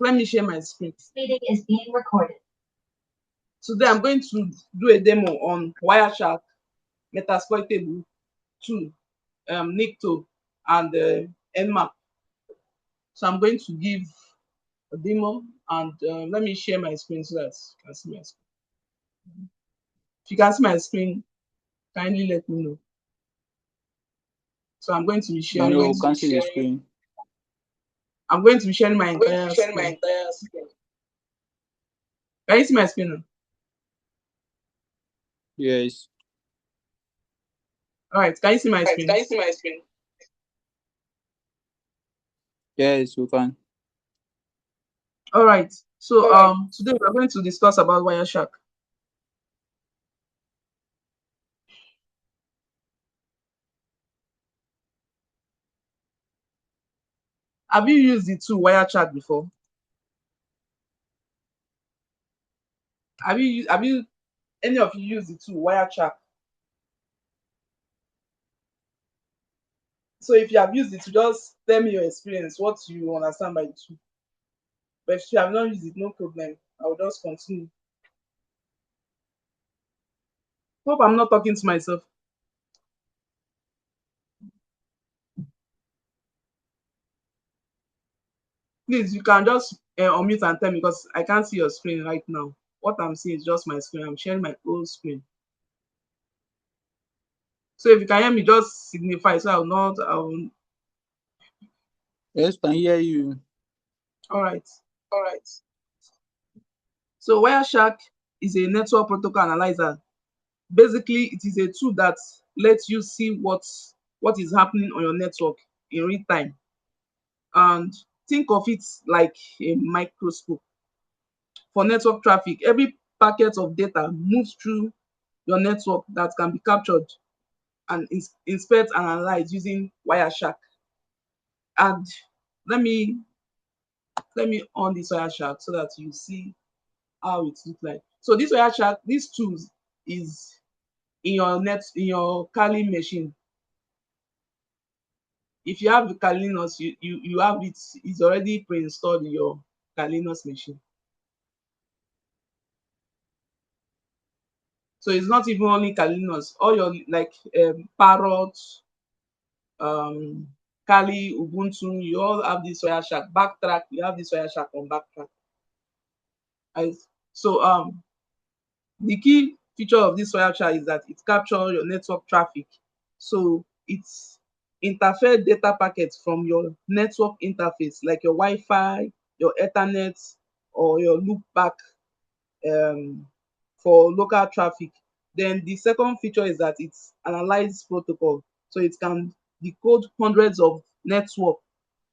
Let me share my screen. This meeting is being recorded. Today I'm going to do a demo on Wireshark Metasploit 2, Nicto, and Nmap. So I'm going to give a demo, and let me share my screen so that you can see my screen. If you can see my screen, kindly let me know. So I'm going to be sharing. No, can't see the screen. I'm going to be sharing my entire screen. Can you see my screen now? Yes. All right. Can you see my screen? Yes, we can. All right. So today we're going to discuss about Wireshark. Have you used the tool Wireshark before? Have you any of you used the tool Wireshark? So if you have used it, just tell me your experience, what you understand by the tool. But if you have not used it, no problem. I will just continue. Hope I'm not talking to myself. Please, you can just unmute and tell me because I can't see your screen right now. What I'm seeing is just my screen. I'm sharing my own screen. So if you can hear me, just signify so I will not. Yes, can hear you. All right. So Wireshark is a network protocol analyzer. Basically, it is a tool that lets you see what is happening on your network in real time. And think of it like a microscope. For network traffic, every packet of data moves through your network that can be captured and inspect and analyze using Wireshark. And let me on this Wireshark so that you see how it looks like. So this Wireshark, this tool is in your Kali machine. If you have the Kalinos, you have it, it's already pre-installed in your Kalinos machine. So it's not even only Kalinos, all your like Parrot, Kali, Ubuntu, you all have this Wireshark. Backtrack, you have this Wireshark on Backtrack. So the key feature of this Wireshark is that it captures your network traffic. So it's interfere data packets from your network interface, like your Wi-Fi, your Ethernet, or your loopback for local traffic. Then the second feature is that it analyzes protocol. So it can decode hundreds of network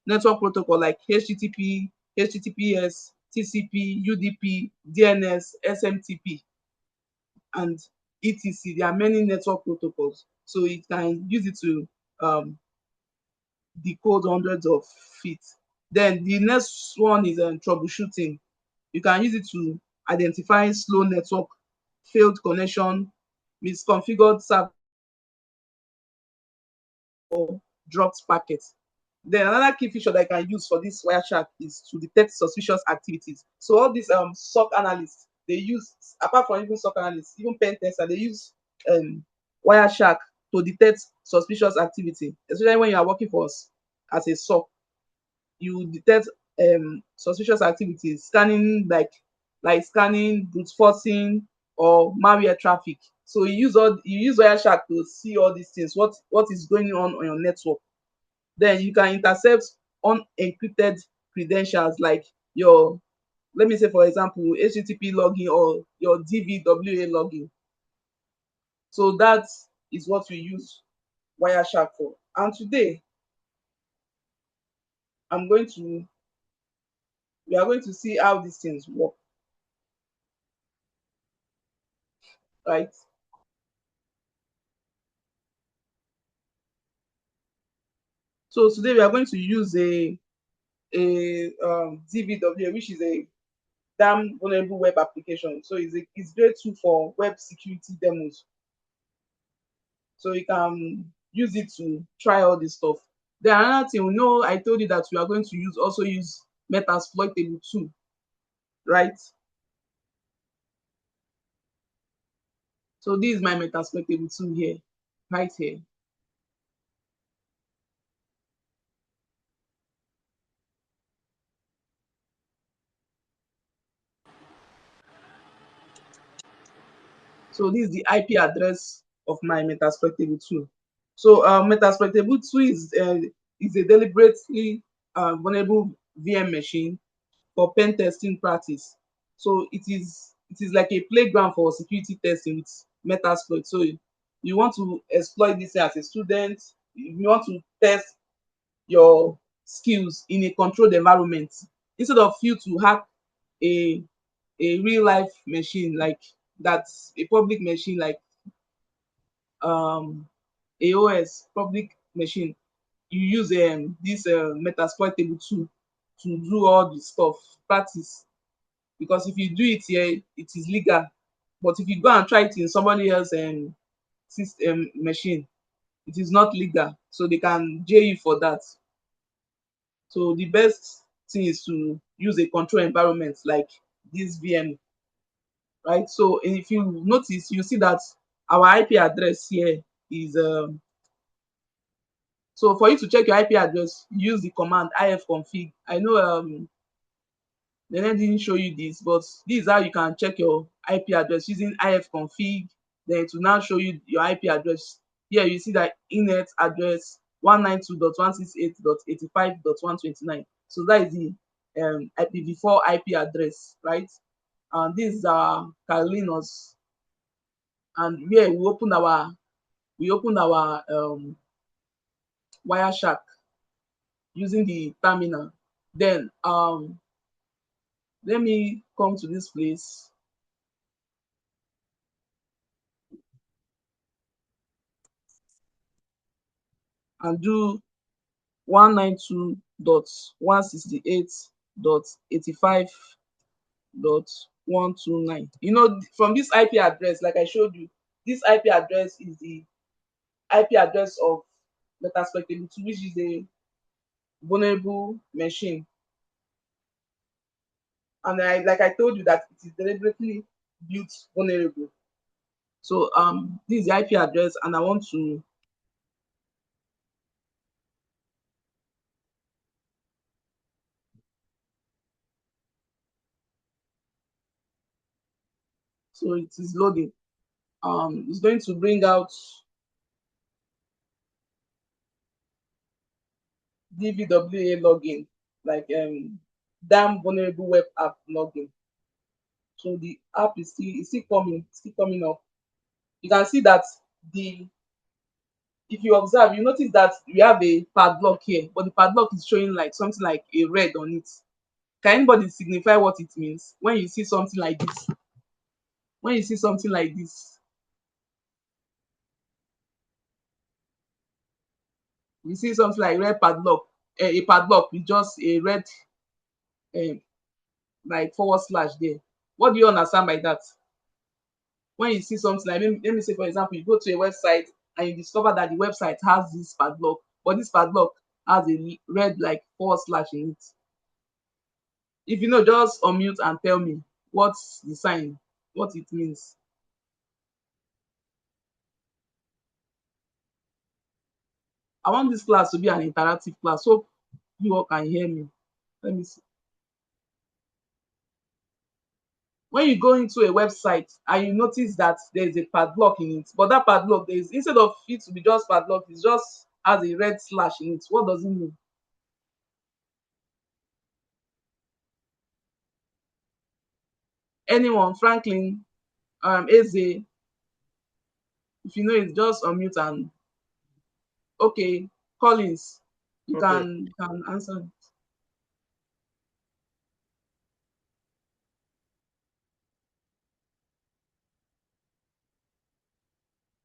protocol like HTTP, HTTPS, TCP, UDP, DNS, SMTP, and etc. There are many network protocols. So it can use it to decode hundreds of feet. Then the next one is troubleshooting. You can use it to identify slow network, failed connection, misconfigured server, or dropped packets. Then another key feature that I can use for this Wireshark is to detect suspicious activities. So all these SOC analysts, they use, apart from even SOC analysts, even pen testers, they use Wireshark to detect suspicious activity, especially when you are working for us as a SOC. You detect suspicious activities, scanning like scanning, brute forcing, or malware traffic. So you use Wireshark to see all these things, what is going on your network. Then you can intercept unencrypted credentials like your, let me say for example, HTTP login or your DVWA login. So that is what we use Wireshark for. And today we are going to see how these things work. Right? So today we are going to use a DVWA, which is a damn vulnerable web application. So it's great tool for web security demos. So you can use it to try all this stuff. Then another thing, I told you that we are going to use Metasploitable 2, right? So this is my Metasploitable 2 here, right here. So this is the IP address of my Metasploitable 2. So Metasploitable 2 is a deliberately vulnerable VM machine for pen testing practice. So it is like a playground for security testing with Metasploit. So you want to exploit this as a student, you want to test your skills in a controlled environment instead of you to hack a real life machine like that's a public machine like um AOS public machine. You use this Metasploitable tool to do all the stuff practice, because if you do it here it is legal, but if you go and try it in somebody else system machine, it is not legal, so they can jail you for that. So the best thing is to use a control environment like this VM, right? So if you notice, you see that our IP address here is so for you to check your IP address, use the command ifconfig. I know didn't show you this, but this is how you can check your IP address using ifconfig. Then it will now show you your IP address. Here you see that init address 192.168.85.129. So that is the IPv4 IP address, right? And this is our Carolinos, and here we open our Wireshark using the terminal. Then let me come to this place and do 192.168.85.129. You know, from this IP address, like I showed you, this IP address is the IP address of Metasploitable 2, which is a vulnerable machine. And like I told you that it is deliberately built vulnerable. So this is the IP address, and I want to so it is loading. It's going to bring out DVWA login, like damn vulnerable web app login. So the app is still coming up. You can see that the if you observe, you notice that we have a padlock here, but the padlock is showing like something like a red on it. Can anybody signify what it means when you see something like this? When you see something like this, you see something like red padlock, a padlock with just a red um, like forward slash there. What do you understand by that? When you see something like, let me say for example, you go to a website and you discover that the website has this padlock, but this padlock has a red like forward slash in it. If you know, just unmute and tell me what's the sign, what it means. I want this class to be an interactive class, so you all can hear me. Let me see. When you go into a website and you notice that there's a padlock in it, but that padlock is, instead of it to be just padlock, it just has a red slash in it. What does it mean? Anyone? Franklin, Eze, if you know it, just unmute and okay. Collins, you Okay. can answer.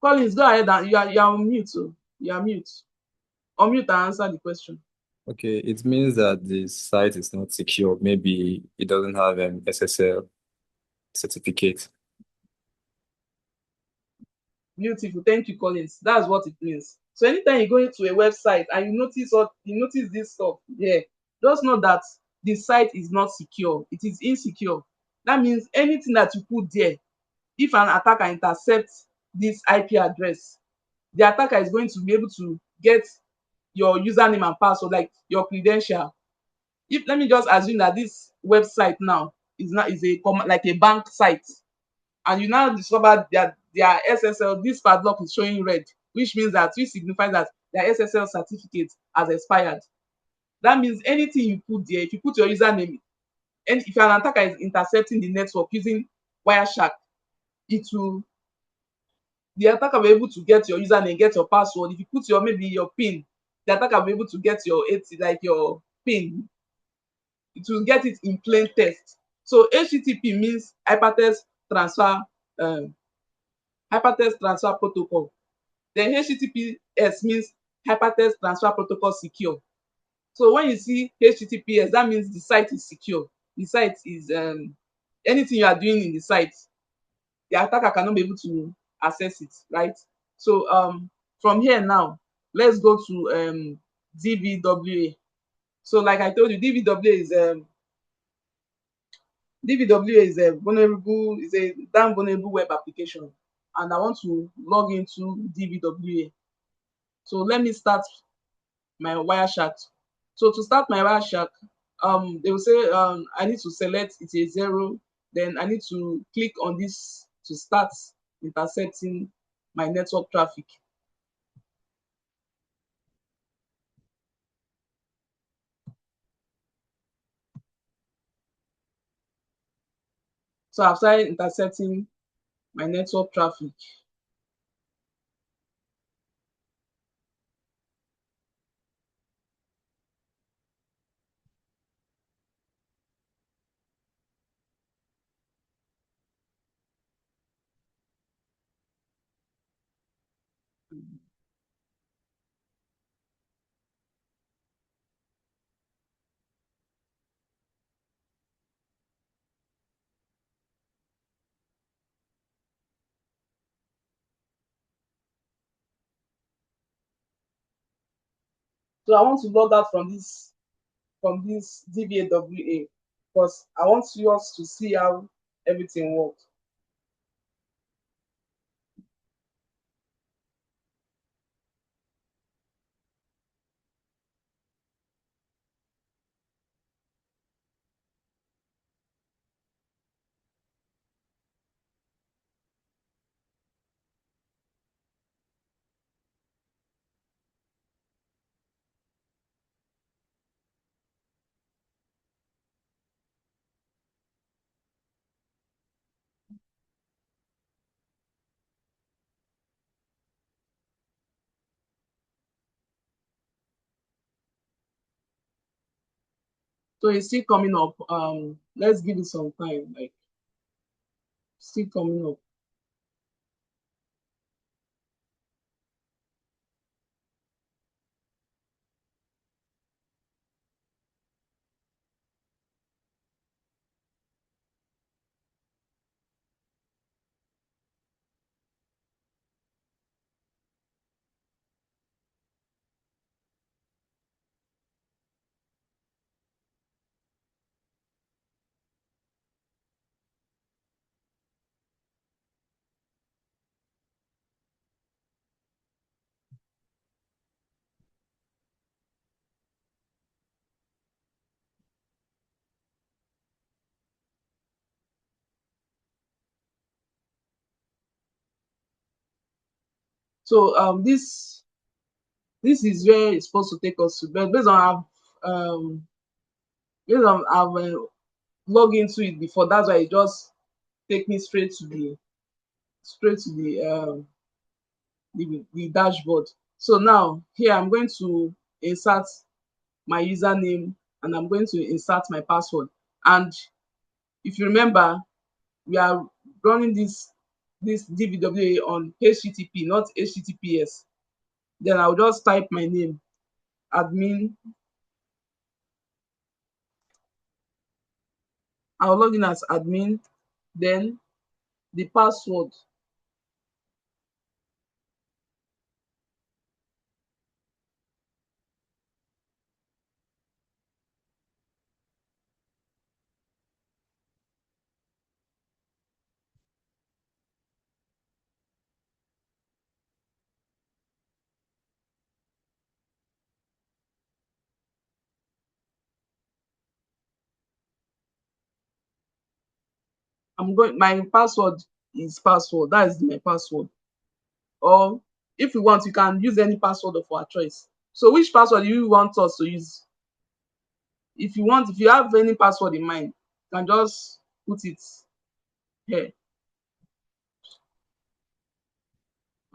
Collins, go ahead and you are on mute. So you are mute. Unmute and answer the question. Okay, it means that the site is not secure. Maybe it doesn't have an SSL certificate. Beautiful. Thank you, Collins. That's what it means. So anytime you go into a website and you notice this stuff, yeah, just know that the site is not secure, it is insecure. That means anything that you put there, if an attacker intercepts this IP address, the attacker is going to be able to get your username and password, like your credential. If let me just assume that this website now is like a bank site, and you now discover that their SSL, this padlock is showing red, which signifies that their SSL certificate has expired. That means anything you put there, if you put your username, and if an attacker is intercepting the network using Wireshark, it will the attacker will be able to get your username, get your password. If you put maybe your PIN, the attacker will be able to get your like your PIN. It will get it in plain text. So HTTP means um, hypertext transfer protocol. Then HTTPS means hypertext transfer protocol secure. So when you see HTTPS, that means the site is secure. The site is anything you are doing in the site, the attacker cannot be able to access it, right? So from here now, let's go to DVWA. So like I told you, DVWA is a damn vulnerable web application, and I want to log into DVWA. So let me start my Wireshark. So to start my Wireshark, they will say I need to select it's a 0, then I need to click on this to start intercepting my network traffic. So I've started intercepting my network traffic. So I want to log out from this DVAWA because I want you us to see how everything works. So it's still coming up. Let's give it some time. Like still coming up. So this is where it's supposed to take us to, but based on I've logged into it before. That's why it just take me straight to the dashboard. So now here I'm going to insert my username and I'm going to insert my password. And if you remember, we are running this DVWA on HTTP, not HTTPS. Then I'll just type my name, admin. I'll log in as admin, then the password. my password is password. That is my password. Or if you want, you can use any password of our choice. So which password do you want us to use? If you have any password in mind, you can just put it here.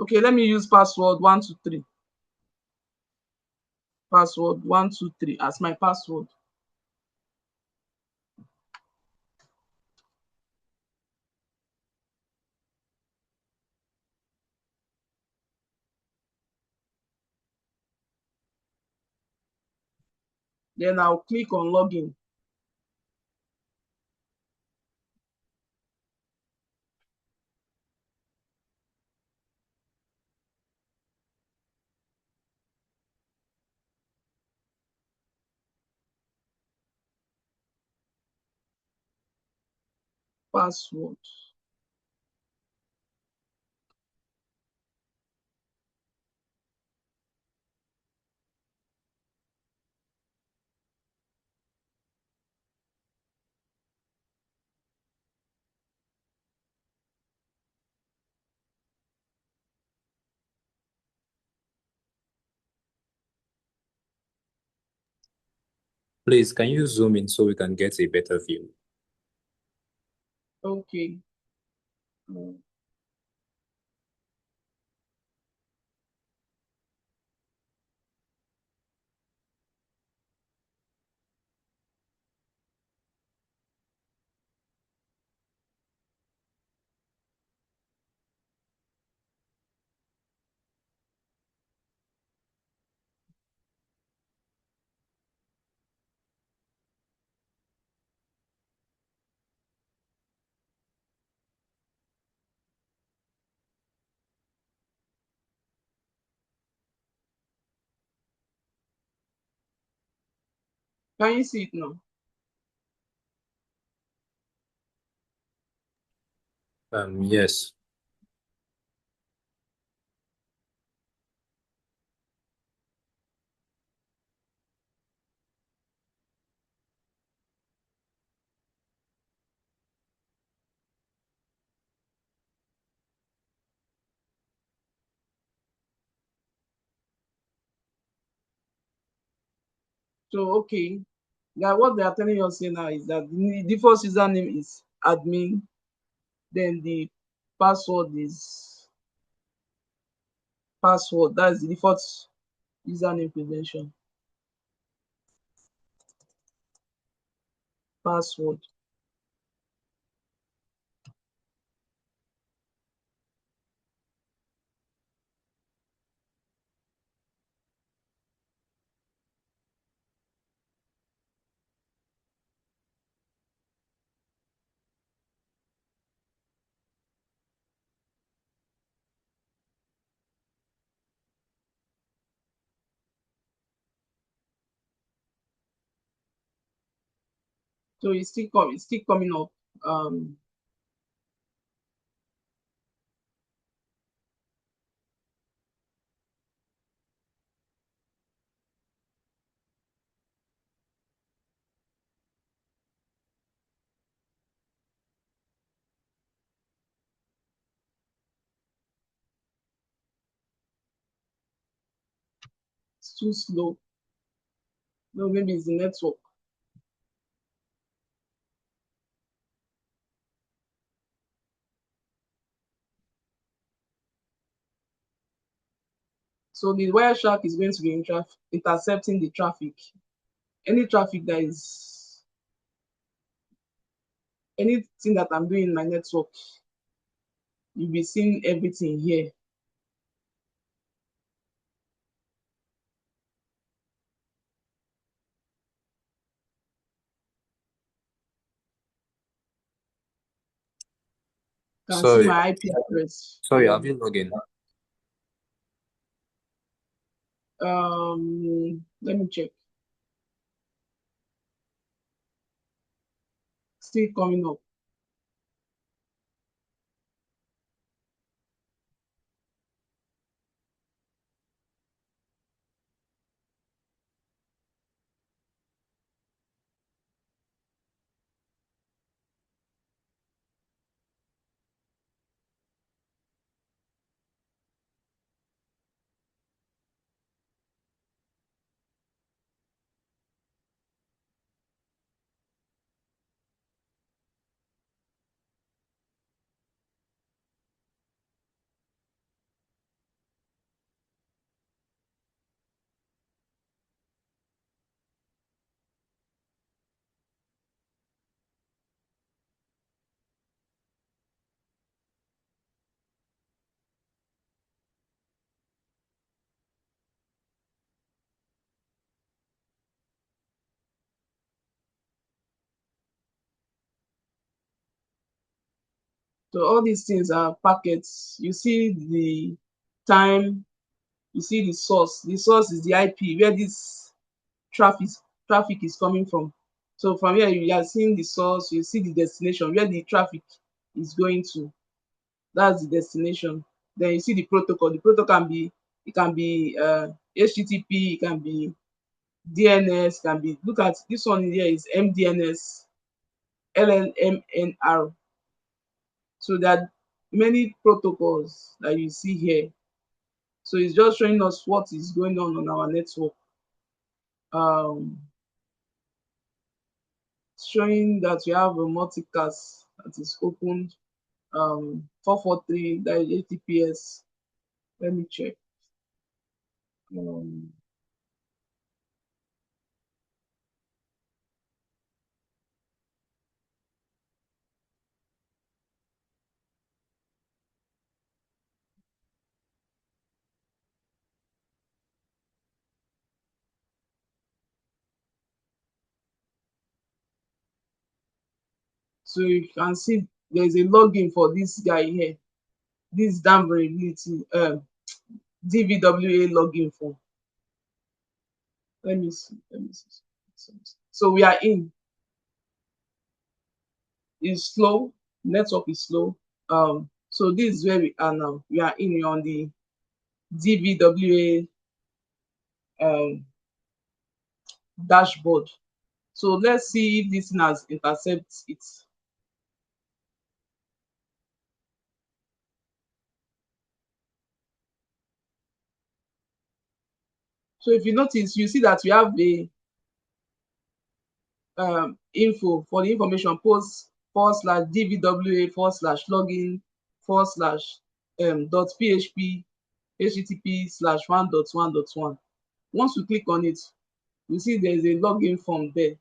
Okay, let me use password 123. Password 123 as my password. Then I'll click on login. Password. Please, can you zoom in so we can get a better view? Okay. Mm. Can you see it now? Yes. So okay. What they are telling us here now is that the default username is admin, then the password is password. That is the default username credential. Password. So it's still coming up. Um it's too slow. No, maybe it's the network. So the Wireshark is going to be intercepting the traffic. Any traffic that is anything that I'm doing in my network, you'll be seeing everything here. You can see Sorry, my IP address. sorry, have you logged in? Let me check. Still coming up. So all these things are packets. You see the time, you see the source. The source is the IP where this traffic traffic is coming from. So from here you are seeing the source, you see the destination where the traffic is going to. That's the destination. Then you see the protocol. The protocol can be, it can be HTTP, it can be DNS, can be, look at this one here is MDNS, LLMNR. So there are many protocols that you see here. So it's just showing us what is going on our network. Um, showing that we have a multicast that is opened. 443, that is HTTPS. Let me check. Um, so you can see there's a login for this guy here. This damn vulnerability, DVWA login form. Let me see. Let me see. So we are in. It's slow. Network is slow. So this is where we are now. We are in on the DVWA dashboard. So let's see if this thing has intercepted it. So if you notice, you see that we have the info for the information post /dvwa /login dot php http/1.1.1. Once we click on it, you see there is a login form there.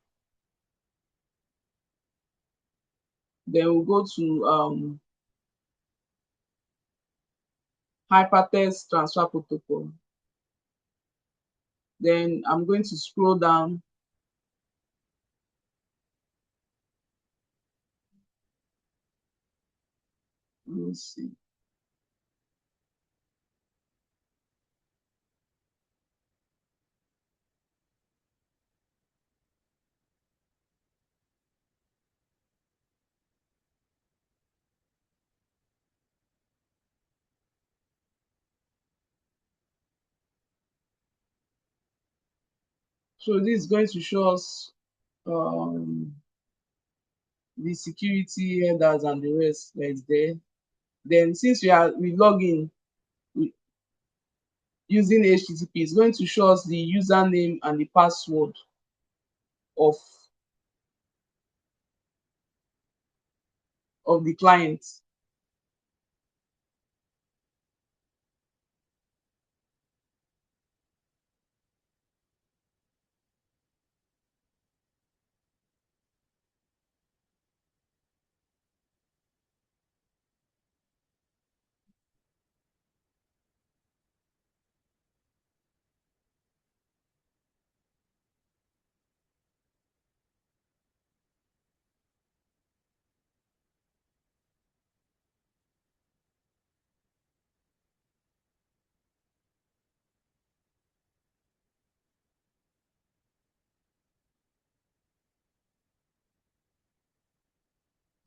Then we'll go to hypertext transfer protocol. Then I'm going to scroll down. Let me see. So this is going to show us the security headers and the rest that is there. Then since we log in using HTTP, it's going to show us the username and the password of the client.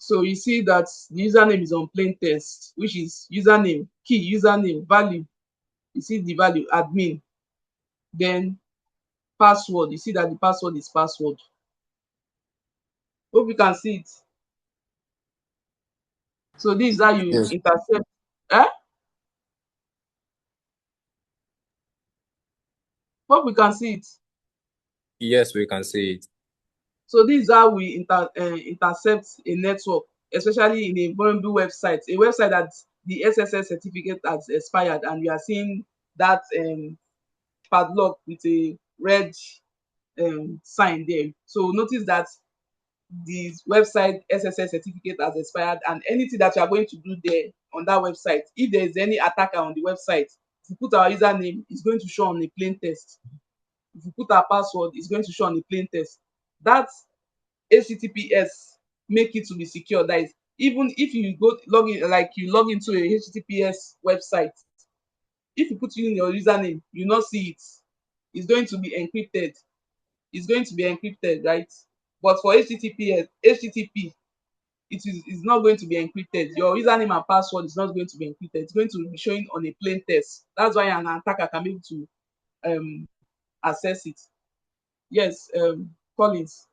So you see that the username is on plain text, which is username, key, username, value. You see the value, admin. Then password, you see that the password is password. Hope you can see it. So this is how you Yes. intercept. Eh? Hope we can see it. Yes, we can see it. So this is how we intercept a network, especially in a vulnerable website, a website that the SSL certificate has expired, and we are seeing that padlock with a red sign there. So notice that the website SSL certificate has expired, and anything that you are going to do there on that website, if there is any attacker on the website, if you put our username, it's going to show on a plain text. If you put our password, it's going to show on a plain text. That HTTPS make it to be secure. That is, even if you go log in, like you log into a HTTPS website, if you put in your username, you not see it. It's going to be encrypted. It's going to be encrypted, right? But for HTTP, it is not going to be encrypted. Your username and password is not going to be encrypted. It's going to be showing on a plain text. That's why an attacker can be able to access it. Yes, Collins,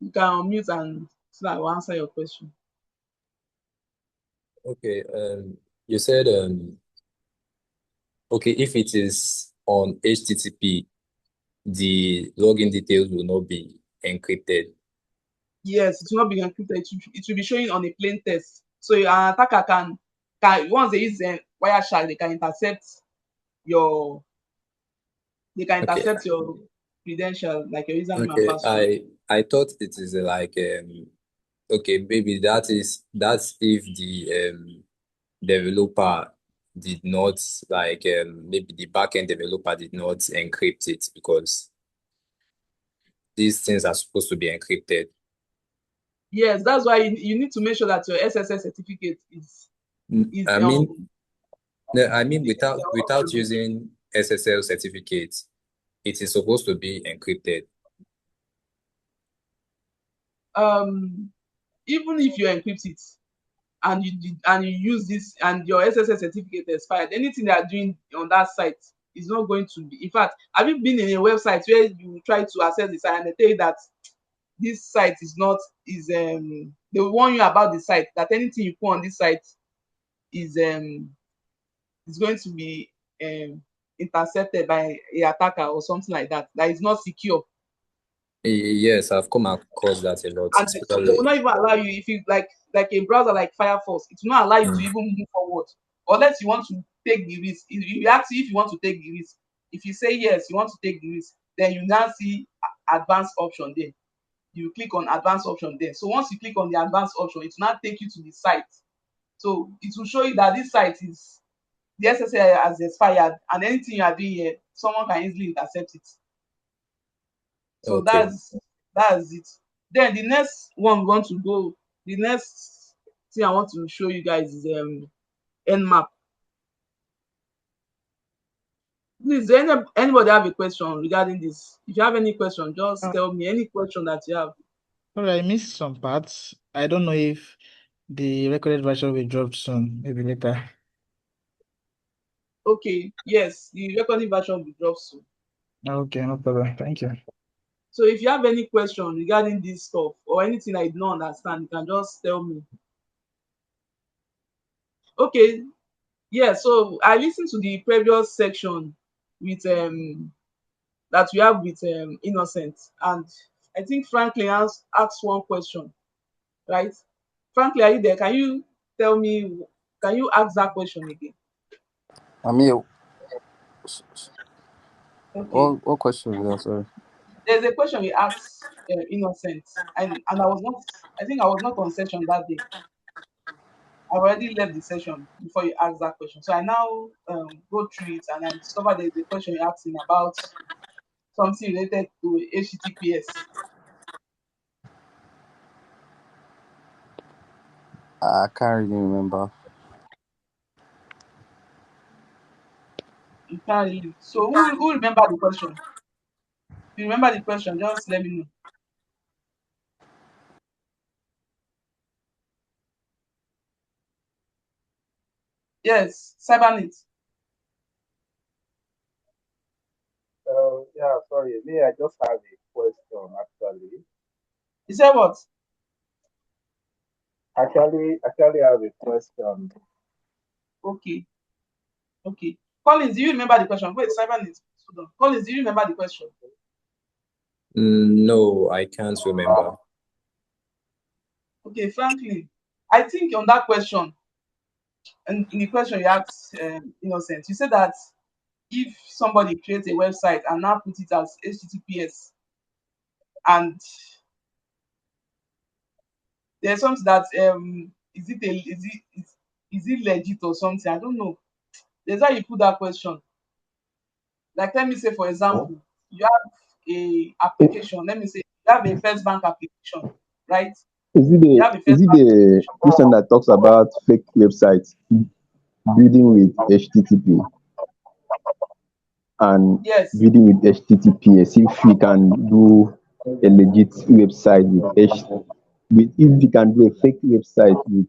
you can unmute and so that I will answer your question. Okay. You said okay, if it is on HTTP, the login details will not be encrypted. Yes, it will not be encrypted. It will be showing on a plain text. So an attacker can once they use Wireshark, they can intercept your Okay. credential, like your username and Okay. password. I thought it is like okay, maybe that's if the developer did not like maybe the backend developer did not encrypt it because these things are supposed to be encrypted. Yes, that's why you need to make sure that your SSL certificate is is I mean, um no, I mean without using SSL certificates, it is supposed to be encrypted. um even if you encrypt it and you use this and your SSL certificate expired, anything they are doing on that site is not going to be. In fact, have you been in a website where you try to access the site and they tell you that this site is not is they will warn you about the site, that anything you put on this site is going to be intercepted by a attacker or something like that, that is not secure. Yes, I've come across that a lot, And so they will especially. not even allow you, if you like a browser like Firefox, it will not allow you to Mm. even move forward unless you want to take the risk. If you ask you if you want to take the risk, if you say yes, you want to take the risk, then you now see advanced option there. You click on advanced option there. So once you click on the advanced option, it will now take you to the site. So it will show you that this site is the SSL has expired, and anything you are doing here, someone can easily intercept it. So Okay. that's it. Then the next one we want to go, the next thing I want to show you guys is Nmap. Please, anybody have a question regarding this? If you have any question, just tell me any question that you have. Sorry, I missed some parts. I don't know if the recorded version will drop soon, maybe later. Okay, yes, the recording version will drop soon. Okay, no problem. Thank you. So if you have any question regarding this stuff or anything I don't understand, you can just tell me. Okay, yeah, so I listened to the previous section with that we have with Innocent, and I think Franklin asked one question, right? Franklin, are you there? Can you tell me, can you ask that question again? I'm here. Okay. What question is that? Sorry. There's a question we asked Innocent, and I was not, I think I was not on session that day. I already left the session before you asked that question. So I now go through it and I discovered there's a question you asked him about something related to HTTPS. I can't really remember. You can't really. So who remember the question? If you remember the question, just let me know. Yes, Cybernet. Yeah, sorry. Me, I just have a question actually. You said what? Actually, I have a question. Okay, okay. Collins, do you remember the question? Wait, Cybernet. Hold on. Collins, do you remember the question? No, I can't remember. Okay, Franklin. I think on that question, and in the question you asked Innocent, you said that if somebody creates a website and now put it as HTTPS, and there's something that is it legit or something? I don't know. There's how you put that question. Like let me say for example, you have a application. Let me say you have a first bank application, right? Is it You the have a first bank application. question that talks about fake websites building with HTTP and Yes, building with HTTPS? If we can do a legit website if you can do a fake website with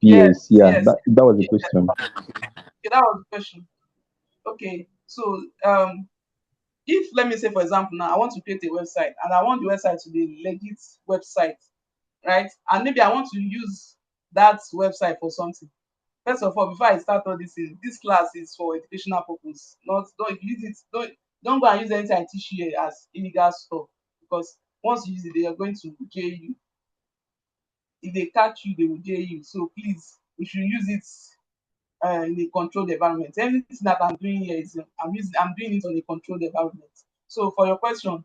yes, HTTPS, yeah, yes. that was the Yeah, question. okay, that was the question. Okay, so if let me say for example now I want to create a website and I want the website to be a legit website, right? And maybe I want to use that website for something. First of all, before I start all this thing, this class is for educational purpose. Not don't use it, don't go and use anything I teach you here as illegal stuff because once you use it, they are going to jail you. If they catch you, they will jail you. So please, we should use it in a controlled environment. Anything that I'm doing here is I'm doing it on a controlled environment. So for your question,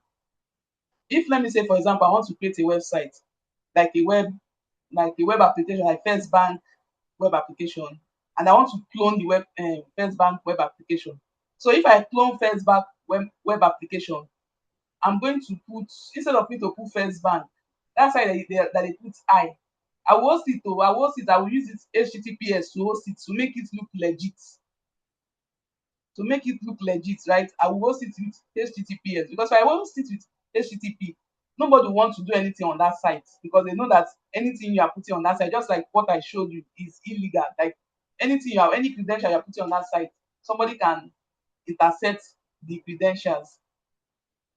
if let me say for example I want to create a website like a web application like First Bank web application, and I want to clone the First Bank web application. So if I clone First Bank web application, I'm going to put instead of me to put First Bank, that's why they put I will host it though. I will use it HTTPS to host it to make it look legit. To make it look legit, right? I will host it with HTTPS because if I host it with HTTP, nobody wants to do anything on that site because they know that anything you are putting on that site, just like what I showed you, is illegal. Like anything you have, any credential you are putting on that site, somebody can intercept the credentials,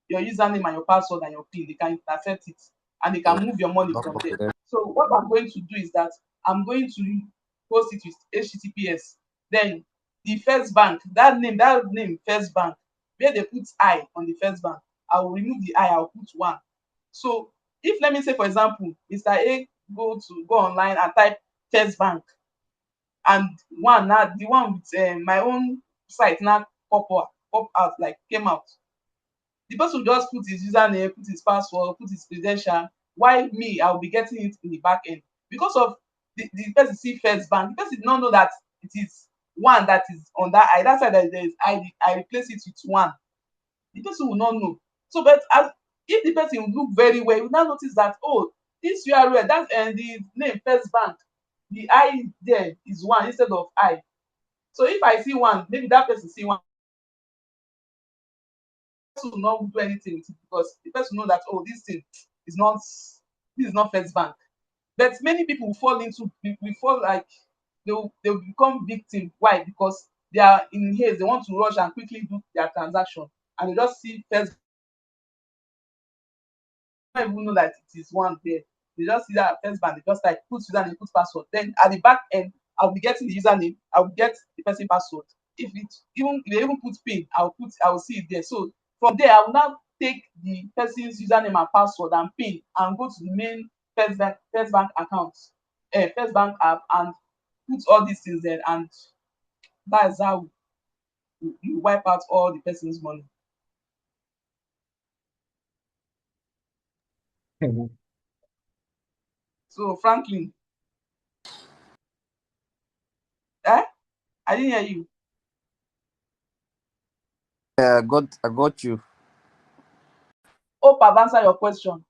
your username and your password and your PIN. They can intercept it and they can move your money Not from there. confident. So what I'm going to do is that I'm going to post it with HTTPS. Then the first bank, that name first bank, where they put I on the first bank, I will remove the I'll put one. So if let me say for example, Mr. A go online and type first bank and one now the one with my own site now pop out like came out. The person just put his username, put his password, put his credential. While me, I will be getting it in the back end because of the person see first bank. The person did not know that it is one that is on that I. That's why there is I replace it with one. The person will not know. So, but as if the person will look very well, you will now notice that oh, this URL that and the name first bank, the I there is one instead of I. So if I see one, maybe that person see one. Person will not do anything with it because the person know that oh this thing is not this is not first bank. But many people will fall into we fall like they will become victim. Why? Because they are in haste, they want to rush and quickly do their transaction and they just see first don't even know that it is one there. They just see that first bank, they just like put username, put password. Then at the back end, I'll be getting the username, I'll get the person password. If they even put pin, I will see it there. So from there, I will now take the person's username and password and pin and go to the main first bank account, first bank app and put all these things there and that's how you wipe out all the person's money. So Franklin, eh? I didn't hear you. Yeah, I got you. Hope I've answered your question.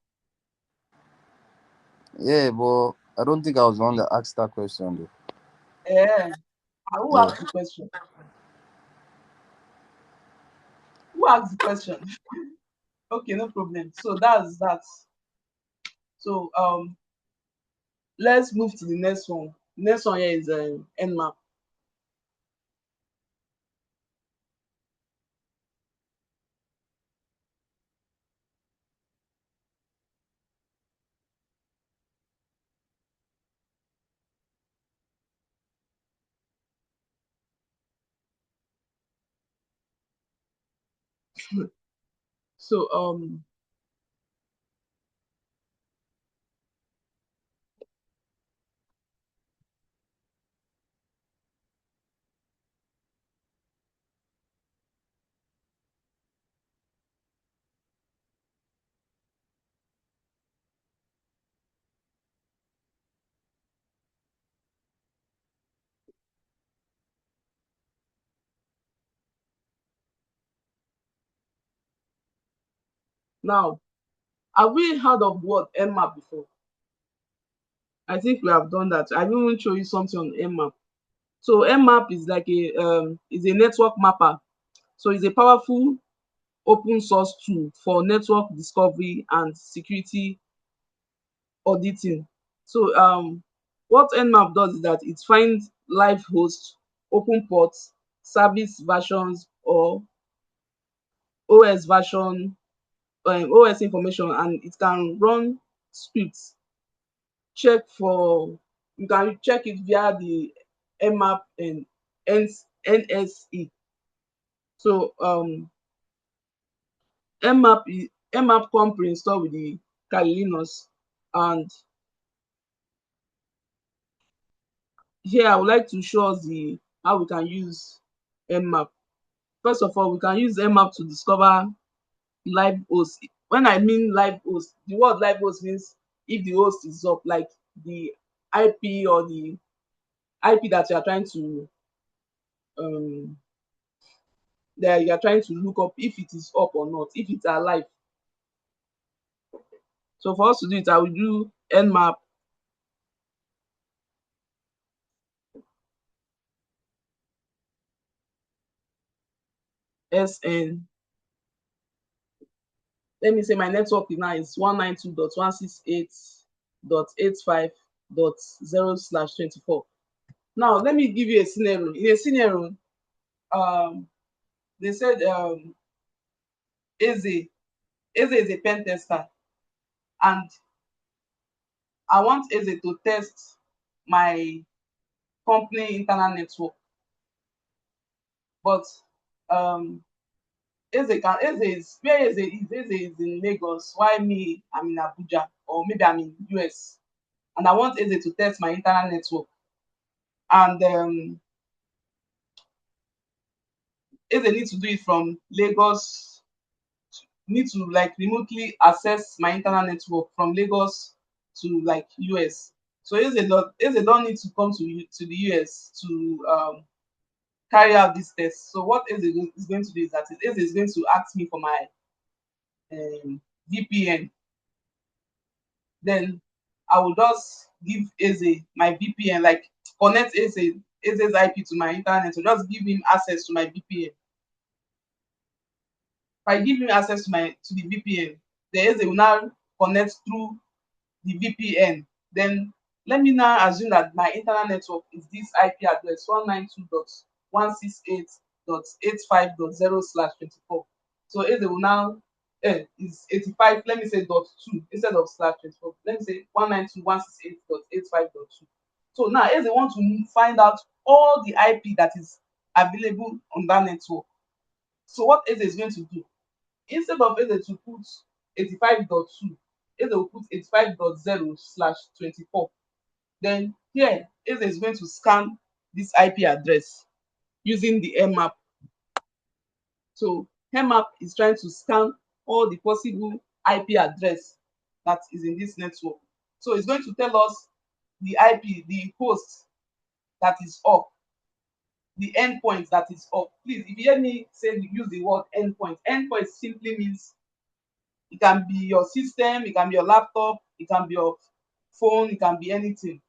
Yeah, but I don't think I was the one that asked that question though. Eh, who Yeah. asked the question? Who asked the question? Okay, no problem. So that's that. So let's move to the next one. Next one here is Nmap. So now Have we heard of the word Nmap before? I think we have done that. I will even show you something on Nmap. So Nmap is like a network mapper. So it's a powerful open source tool for network discovery and security auditing. So what Nmap does is that it finds live hosts, open ports, service versions, or OS version, OS information, and it can run scripts. Check for You can check it via the Nmap and NSE. So Nmap come pre-installed with the Kali Linux, and here I would like to show us the how we can use Nmap. First of all, we can use Nmap to discover live host. When I mean live host, the word live host means if the host is up, like the IP or the IP that you are trying to um that you are trying to look up, if it is up or not, if it's alive. So for us to do it, I will do Nmap SN. Let me say my network now is 192.168.85.0/24. Now let me give you a scenario. In a scenario, they said Eze is a pen tester, and I want Eze to test my company internal network. But Eze is where Eze is. Eze is in Lagos, while me I'm in Abuja, or maybe I'm in US, and I want Eze to test my internal network. And Eze needs to do it from Lagos, need to like remotely access my internal network from Lagos to like US. So Eze don't need to come to the US to carry out this test. So what Eze is going to do is that Eze is going to ask me for my VPN. Then I will just give Eze my VPN, like connect Eze's IP to my internet, so just give him access to my VPN. If I give him access to the VPN, the Eze will now connect through the VPN. Then let me now assume that my internal network is this IP address 192.168.85.0/24. So Eze will now is 85, let me say .2 instead of /24. Let me say 192.168.85.2. So now Eze want to find out all the IP that is available on that network. So what Eze is going to do, instead of Eze to put 85.2, Eze will put 85.0/24. Then here Eze is going to scan this IP address using the Nmap. So Nmap is trying to scan all the possible IP address that is in this network. So it's going to tell us the IP, the host that is up, the endpoint that is up. Please, if you hear me say use the word endpoint, endpoint simply means it can be your system, it can be your laptop, it can be your phone, it can be anything.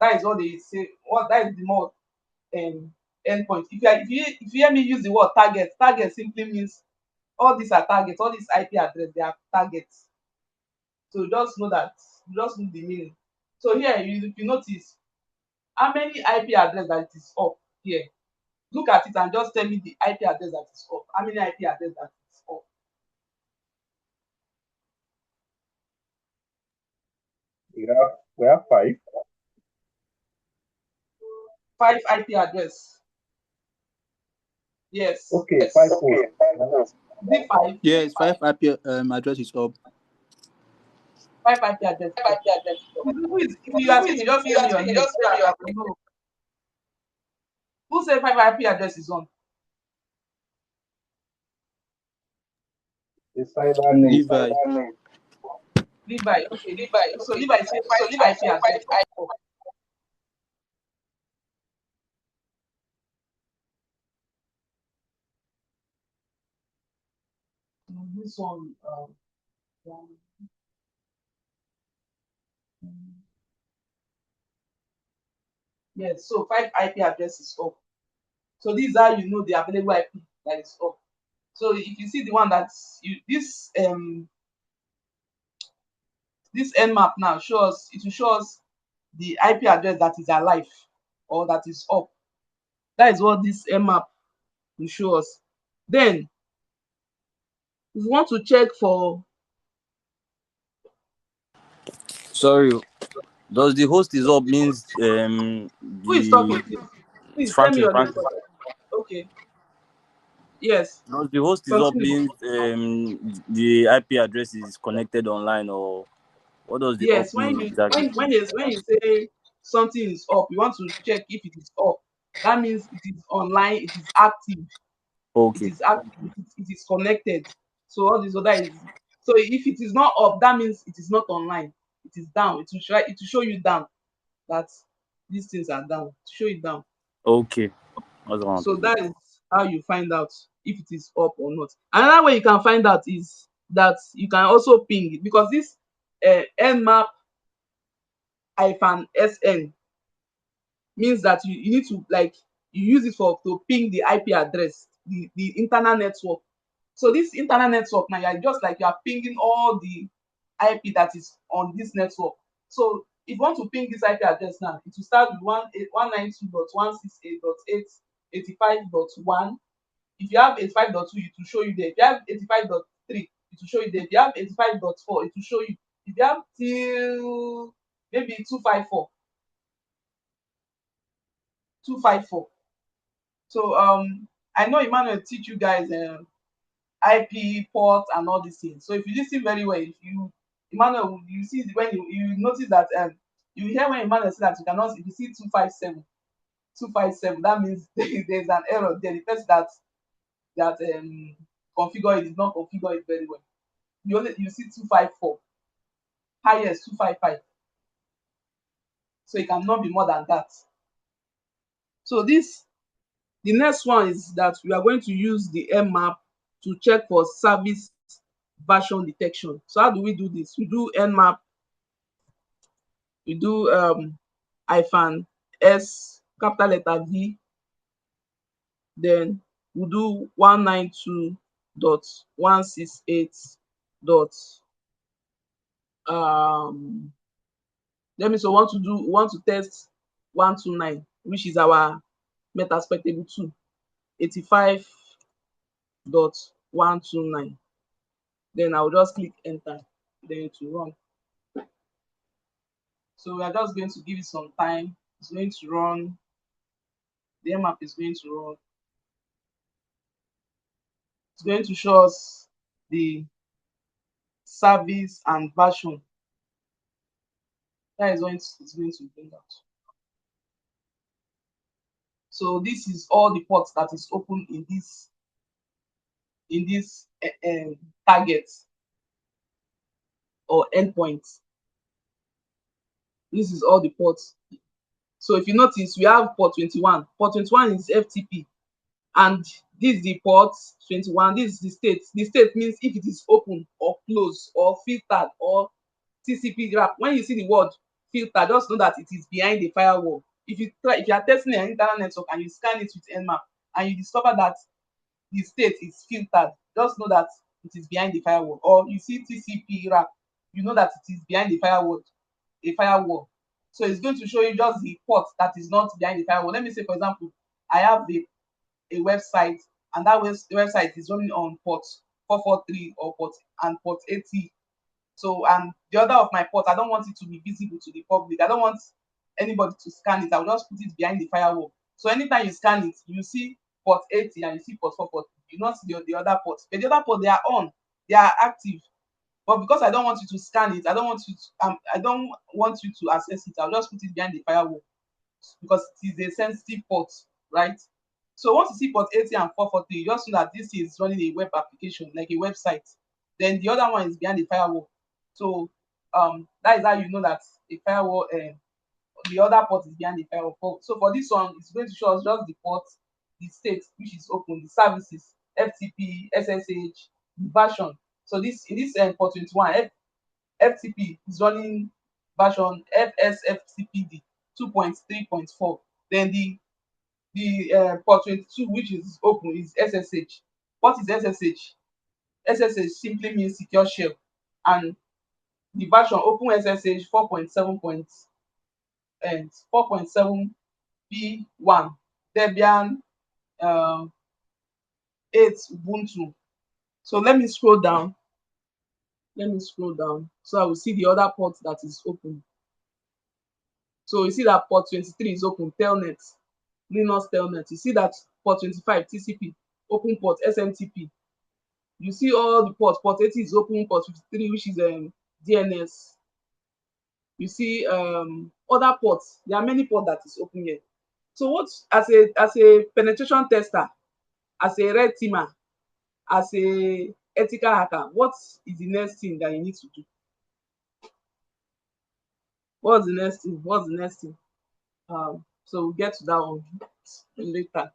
That is what they say. That is the more endpoint. If you hear me use the word target, target simply means all these are targets, all these IP address, they are targets. So just know that, just know the meaning. So here, if you notice how many IP address that is up here, look at it and just tell me the IP address that is up. How many IP address that is up? We have five. 5 IP address. Yes. Okay, 5 hosts. Is it 5? Yes, 5 IP address is up. 5 IP address is up. If you are saying, you just tell me your name. So that I will know. Who said 5 IP address is on? The cyber name. Levi. Levi. Okay. So Levi say 5 IP address is up. This one, Yes, so 5 IP addresses up. So this is how you know the available IP that is up. So if you see the one that's this Nmap now shows it will show us the IP address that is alive or that is up. That is what this Nmap will show us. Then if you want to check for Sorry, does the host is up means who is talking, the please? Please tell me Franklin your name. Franklin. Okay. Yes. Does the host is up Continue. means the IP address is connected online, or what does the up Yes, mean exactly? when you say something is up, you want to check if it is up. That means it is online, it is active, Okay, it is connected. So all this other is, so if it is not up, that means it is not online. It is down. It will show you down that these things are down. To show you down. okay, that's one So thing. that is how you find out if it is up or not. Another way you can find out is that you can also ping it, because this nmap -sn means that you need to, like, you use it for to ping the IP address, the internal network. So this internal network now, you're just like you are pinging all the IP that is on this network. So if you want to ping this IP address now, it will start with 192.168.885.1. If you have 85.2, it will show you there. If you have 85.3, it will show you there. If you have 85.4, it will show you. If you have till maybe 254. So I know Emmanuel teach you guys IP port and all these things. So if you listen very well, if you Emmanuel, you see when you notice that you hear when Emmanuel say that you cannot, if you see 257, that means there's an error there. The person that configure it did not configure it very well. You see 254, highest 255. So it cannot be more than that. So the next one is that we are going to use the Nmap to check for service version detection. So how do we do this? We do Nmap, we do hyphen S, capital letter V, then we do 192.168. Um, let me so want to test 129, which is our metaspectable 2, 85.129. Then I'll just click enter, then it will run. So we are just going to give it some time. It's going to run. The Nmap is going to run. It's going to show us the service and version. That is what it's going to bring out. So this is all the ports that is open in this target or endpoint. This is all the ports. So if you notice, we have port 21. Port 21 is FTP, and this is the port 21. This is the state. The state means if it is open or closed or filtered or TCP wrap. When you see the word filter, just know that it is behind the firewall. If you are testing an internal network and you scan it with Nmap and you discover that the state is filtered, just know that it is behind the firewall. Or you see TCP wrap, you know that it is behind the firewall, a firewall. So it's going to show you just the port that is not behind the firewall. Let me say, for example, I have a website, and that the website is running on port 443 or port 80. So, and the other of my port, I don't want it to be visible to the public. I don't want anybody to scan it. I'll just put it behind the firewall. So anytime you scan it, you see port 80 and you see port 440. You not see the other ports. But the other port, they are on, they are active. But because I don't want you to scan it, I don't want you to access it. I'll just put it behind the firewall because it is a sensitive port, right? So once you see port 80 and 440, you just know that this is running a web application, like a website. Then the other one is behind the firewall. So that is how you know that a firewall, the other port is behind the firewall. So for this one, it's going to show us just the port, the state which is open, the services, FTP, SSH, the version. So this in this port 21, FTP is running version FSFTPD 2.3.4. Then the port 22, which is open, is SSH. What is SSH? SSH simply means secure shell, and the version open SSH 4.7 v1 Debian 8 Ubuntu. So let me scroll down. So I will see the other port that is open. So you see that port 23 is open, telnet, Linux telnet. You see that port 25 TCP, open port SMTP. You see all the ports. Port 80 is open, port 53, which is DNS. You see other ports. There are many ports that is open here. So what, as a penetration tester, as a red teamer, as a ethical hacker, what is the next thing that you need to do? What's the next thing? So we'll get to that one later.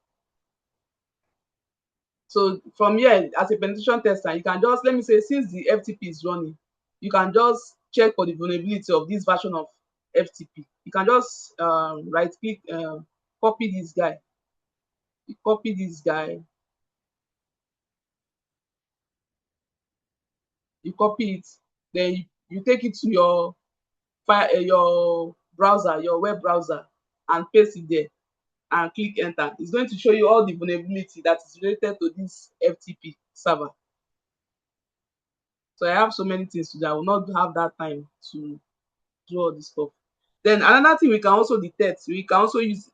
So from here, as a penetration tester, you can just, let me say, since the FTP is running, you can just check for the vulnerability of this version of FTP. You can just right click, copy this guy. You copy this guy. You copy it. Then you take it to your browser, your web browser, and paste it there, and click enter. It's going to show you all the vulnerability that is related to this FTP server. So I have so many things to do. I will not have that time to do all this stuff. Then another thing we can also detect, we can also use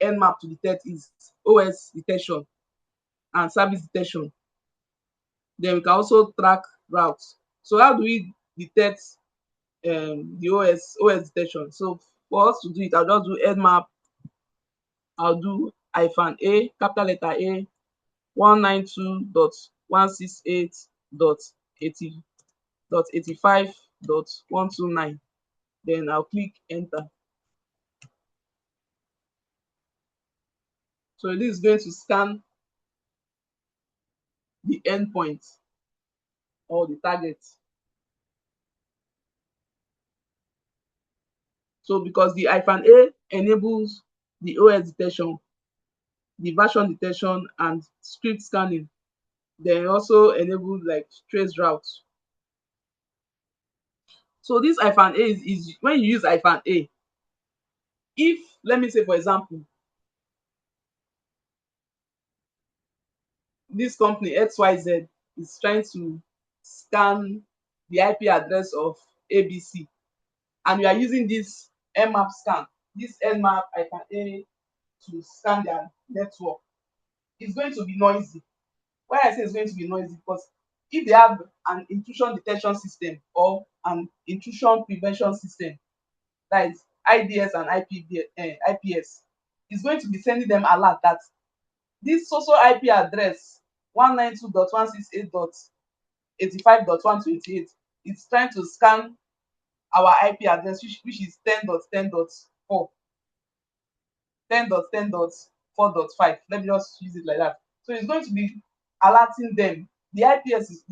Nmap to detect, is OS detection and service detection. Then we can also track routes. So how do we detect the OS detection? So for us to do it, I'll just do Nmap. I'll do -A, capital letter A, 192.168.85.129. Then I'll click enter. So this is going to scan the endpoint or the target. So because the -A enables the OS detection, the version detection, and script scanning, then also enables like trace routes. So this -A is when you use -A, if, let me say for example, this company XYZ is trying to scan the IP address of ABC, and you are using this Nmap scan, this Nmap -A to scan their network, it's going to be noisy. Why I say it's going to be noisy? Because if they have an intrusion detection system or an intrusion prevention system, that is IDS and IPS, it's going to be sending them alert that this social IP address 192.168.85.128 is trying to scan our IP address, which is 10.10.4, 10.10.4.5. Let me just use it like that. So it's going to be alerting them. The IDS is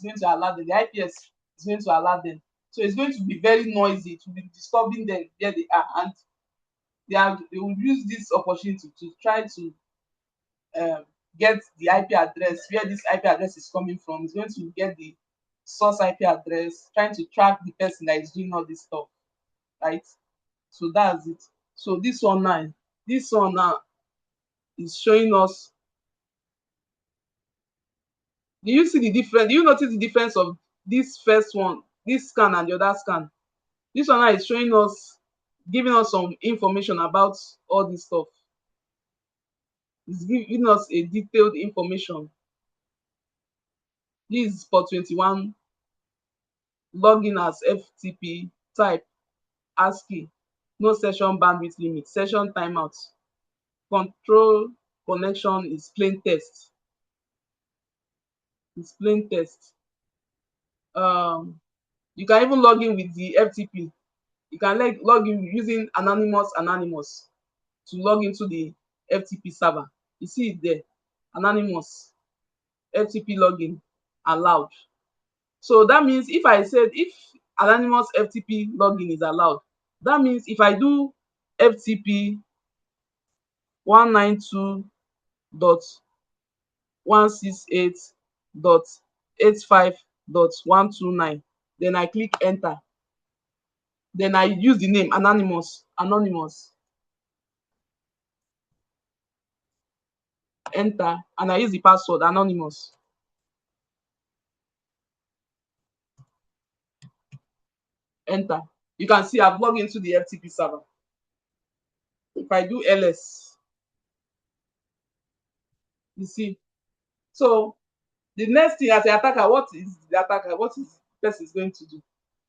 going to alert them. The IPS is going to alert them. So it's going to be very noisy. It will be disturbing them where they are, and they will use this opportunity to try to get the IP address, where this IP address is coming from. It's going to get the source IP address, trying to track the person that is doing all this stuff, right? So that's it. So this one now is showing us. Do you see the difference? Do you notice the difference of this first one, this scan, and the other scan? This one now is showing us, giving us some information about all this stuff. It's giving us a detailed information. This is port 21, login as FTP, type ASCII, no session bandwidth limit, session timeout, control connection is plain text. It's plain text. You can even log in with the FTP. You can log in using anonymous to log into the FTP server. You see it there, anonymous, FTP login allowed. So that means if anonymous FTP login is allowed, that means if I do FTP 192.168.85.129. Then I click enter. Then I use the name anonymous. Enter, and I use the password anonymous. Enter. You can see I've logged into the FTP server. If I do ls, you see. So the next thing as an attacker, what is the person is going to do?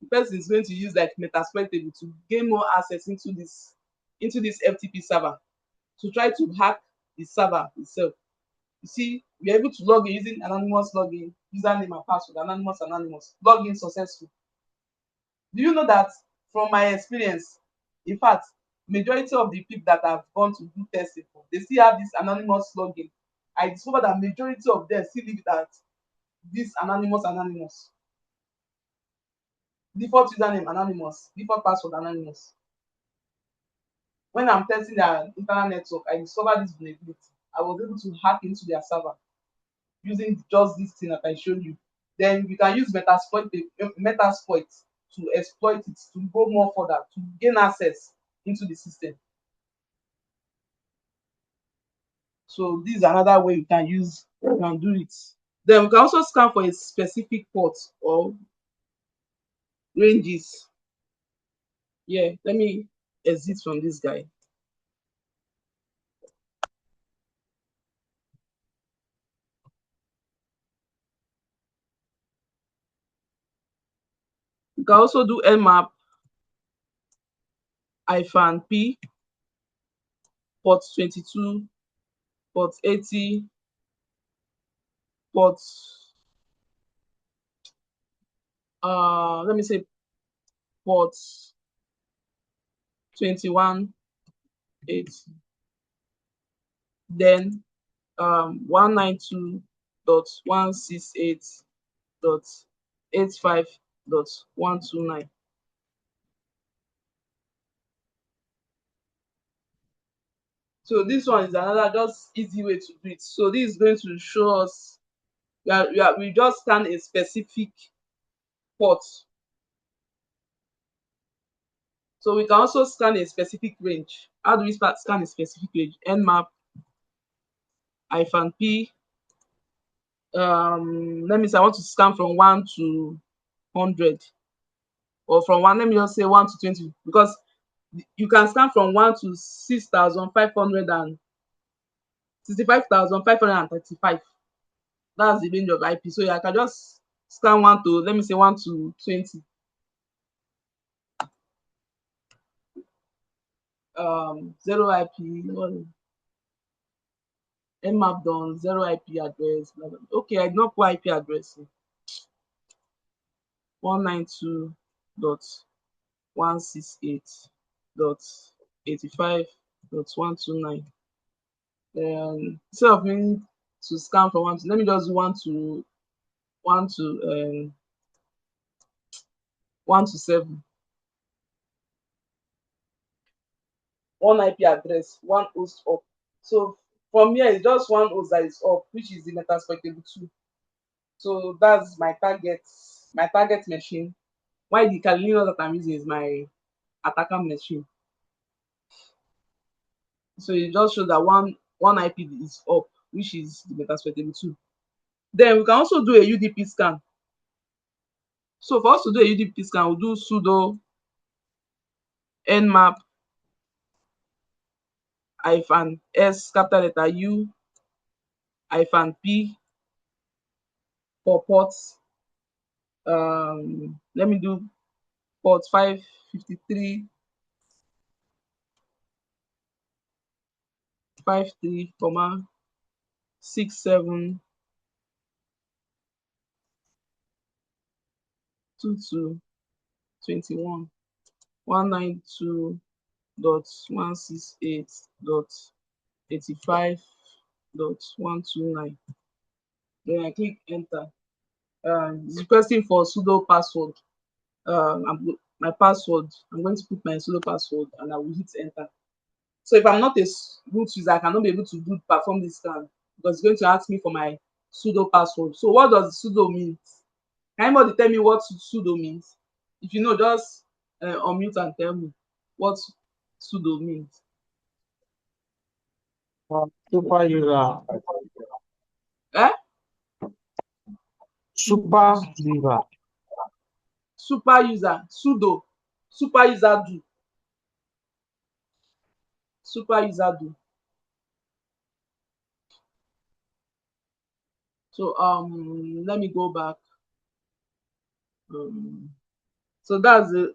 The person is going to use like Metasploit table to gain more access into this FTP server to try to hack the server itself. You see, we're able to log in using anonymous login, username and password, anonymous, login successful. Do you know that from my experience, in fact, majority of the people that have gone to do testing, they still have this anonymous login. I discovered that majority of them still leave it at this anonymous. Default username anonymous, default password anonymous. When I'm testing their internal network, I discovered this vulnerability. I was able to hack into their server using just this thing that I showed you. Then you can use Metasploit to exploit it, to go more further, to gain access into the system. So this is another way you can do it. Then we can also scan for a specific port or ranges. Yeah, let me exit from this guy. You can also do Nmap -P port 22, port 80, port let me say port 21, 8. Then 192.168.85.129. So this one is another just easy way to do it. So this is going to show us we just scan a specific port. So we can also scan a specific range. How do we scan a specific range? Nmap -P. Let me say I want to scan from 1 to 100, or from 1, let me just say 1 to 20, because you can scan from 1 to 6,565,535. That's the range of IP. So I can just scan 1 to, let me say 1 to 20. 0 IP, Nmap done, 0 IP address, blah, blah. Okay, I did not put IP address. 192.168.85.129. Instead of me to scan from 1 to, let me just do 1 to 7. One IP address, one host up. So from here, it's just one host that is up, which is the Metasploit table 2. So that's my target machine. Why the Linux that I'm using is my attacker machine. So it just shows that one IP is up, which is the Metasploit table 2. Then we can also do a UDP scan. So for us to do a UDP scan, we'll do sudo nmap -s capital letter U -p for ports. Let me do port 553 53, 67 22 21 192.168.85.129. Then I click enter. It's requesting for sudo password. My password, I'm going to put my sudo password and I will hit enter. So if I'm not a root user, I cannot be able to perform this scan because it's going to ask me for my sudo password. So what does sudo mean? Can anybody tell me what sudo means? If you know, just unmute and tell me what sudo means. Super user. Eh? Super user. Super user, sudo, super user do, super user do. So let me go back. So that's the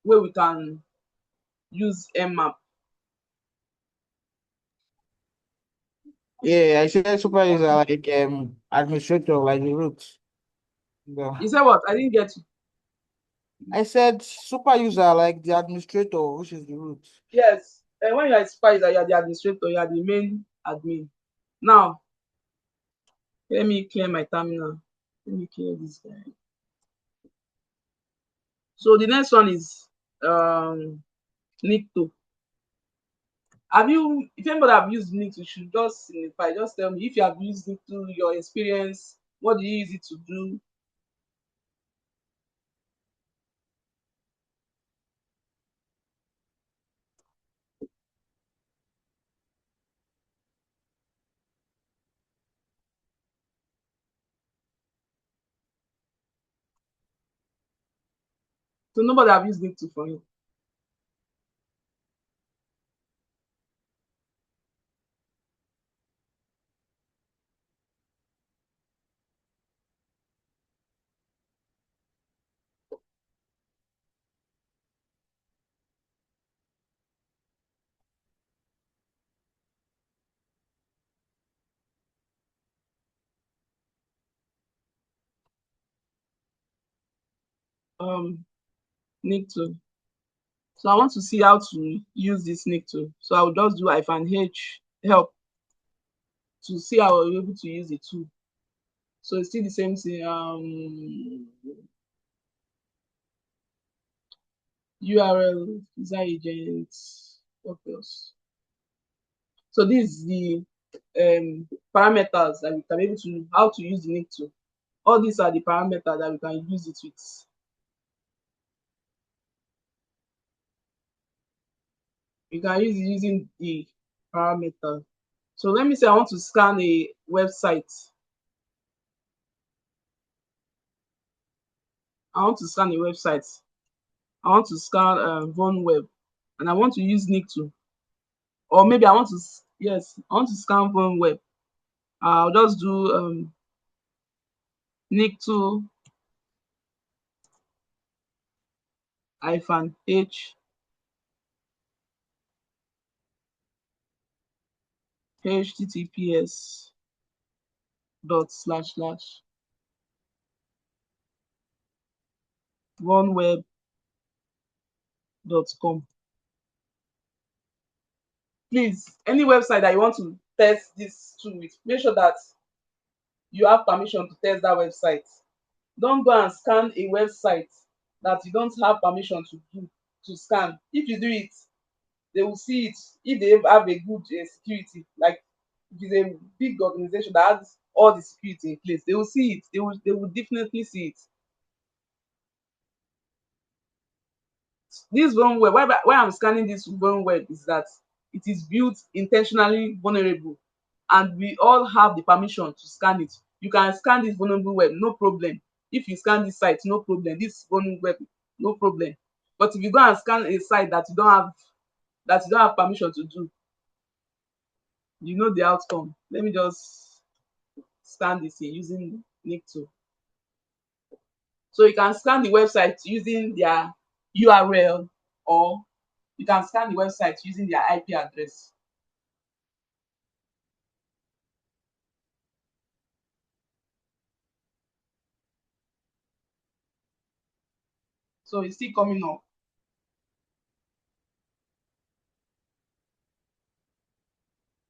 way we can use Nmap. Yeah, I said super user like administrator, like the root. Yeah. You said what? I didn't get you. I said super user like the administrator, which is the root. Yes, and when you are a super user, you are the administrator, you are the main admin. Now, let me clear my terminal. Let me clear this guy. So the next one is Nicto. If anybody have used Nicto, you should just signify, just tell me if you have used Nicto, your experience, what do you use it to do? So nobody have used Nicto for you. Nicto. So I want to see how to use this Nicto. So I will just do -h help to see how I'll be able to use the tool. So it's still the same thing. URL, user agent, what else? So this is the parameters that we can be able to how to use the Nicto. All these are the parameters that we can use it with. We can use it using the parameter. So let me say I want to scan a website. I want to scan a website. I want to scan Von Web, and I want to use Nicto. Or maybe I want to, yes, I want to scan Von Web. I'll just do Nicto -h https vonweb.com. Please, any website that you want to test this tool with, make sure that you have permission to test that website. Don't go and scan a website that you don't have permission to scan. If you do it, they will see it. If they have a good security, like if it's a big organization that has all the security in place, they will see it. They will definitely see it. This vulnerable web, why I'm scanning this vulnerable web is that it is built intentionally vulnerable, and we all have the permission to scan it. You can scan this vulnerable web, no problem. If you scan this site, no problem. This vulnerable web, no problem. But if you go and scan a site that you don't have permission to do, you know the outcome. Let me just scan this here using Nicto. So you can scan the website using their URL, or you can scan the website using their IP address. So it's still coming up.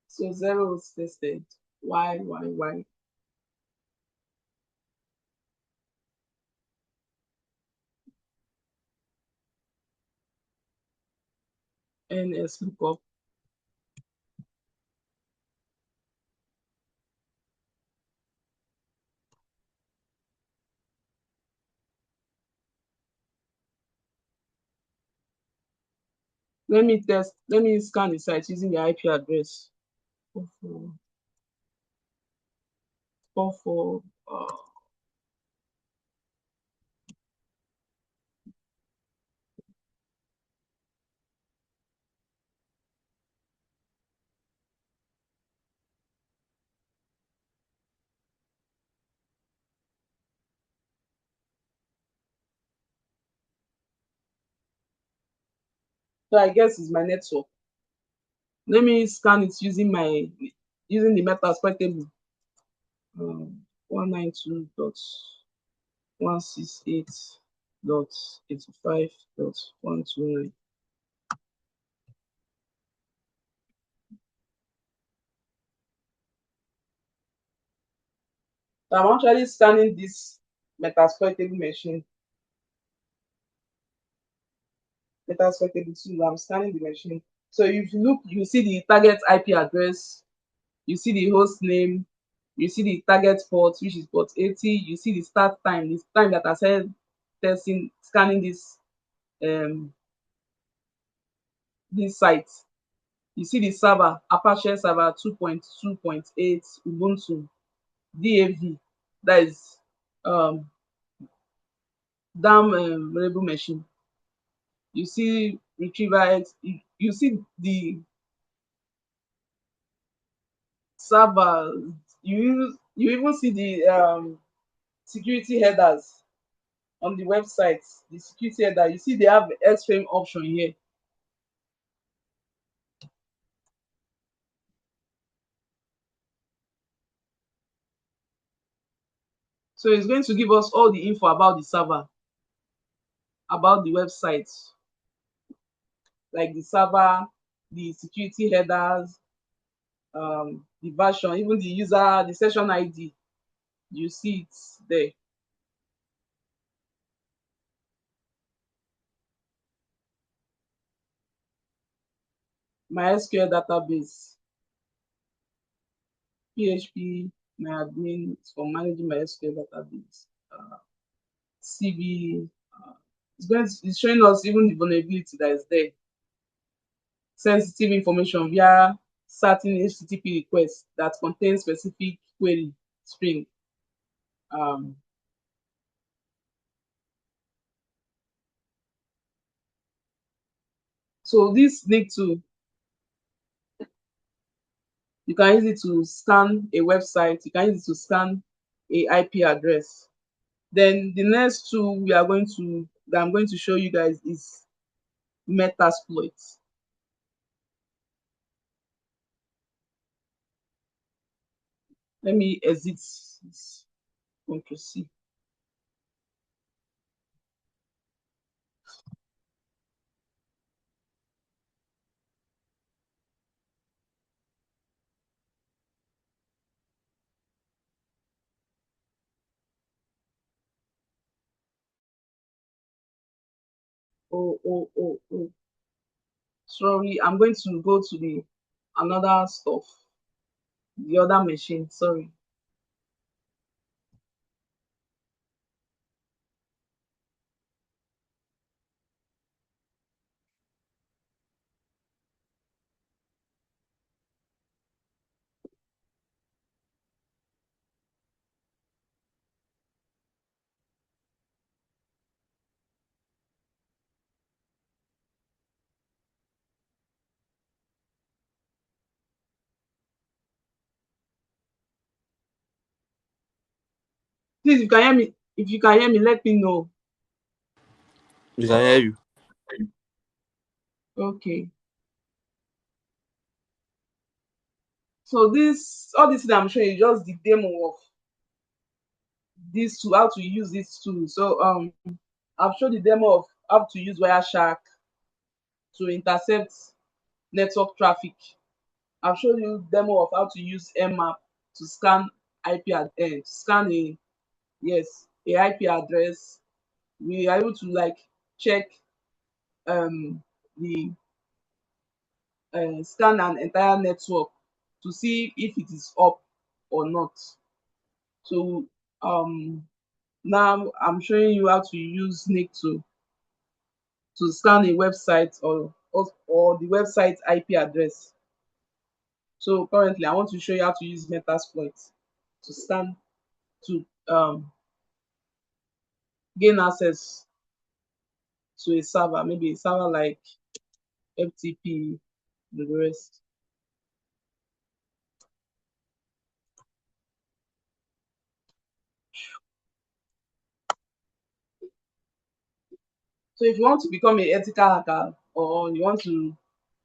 So 0 is tested. Why? NS lookup. Let me scan the site using the IP address. 44. So I guess it's my network. Let me scan it using the Metasploit table. 192.168.85.129. So I'm actually scanning this Metasploit table machine. Metasploit table 2. I'm scanning the machine. So if you look, you see the target IP address, you see the host name, you see the target port, which is port 80, you see the start time, the time that I said testing, scanning this site. You see the server, Apache server 2.2.8 Ubuntu DAV, that is damn reliable machine. You see retriever X, you see the server, you even see the security headers on the website, the security header. You see they have X-frame option here. So it's going to give us all the info about the server, about the website, like the server, the security headers, the version, even the user, the session ID. You see it there. MySQL database, PHP, my admin for managing MySQL database. CV, it's showing us even the vulnerability that is there. Sensitive information via certain HTTP requests that contain specific query string. So this link to, you can use it to scan a website, you can use it to scan a IP address. Then the next tool that I'm going to show you guys is Metasploit. Let me exit this. Control C. Oh. Sorry, I'm going to go to the another stuff, the other machine. Sorry. Please, if you can hear me, let me know. We can hear you. Okay. So all this that I'm showing you just the demo of this tool, how to use this tool. So I've shown the demo of how to use Wireshark to intercept network traffic. I've shown you demo of how to use Nmap to scan to scan a IP address. We are able to like check the scan an entire network to see if it is up or not. So now I'm showing you how to use Nick to scan a website or or the website IP address. So currently, I want to show you how to use Metasploit to stand to gain access to a server, maybe a server like FTP and the rest. So if you want to become an ethical hacker or you want to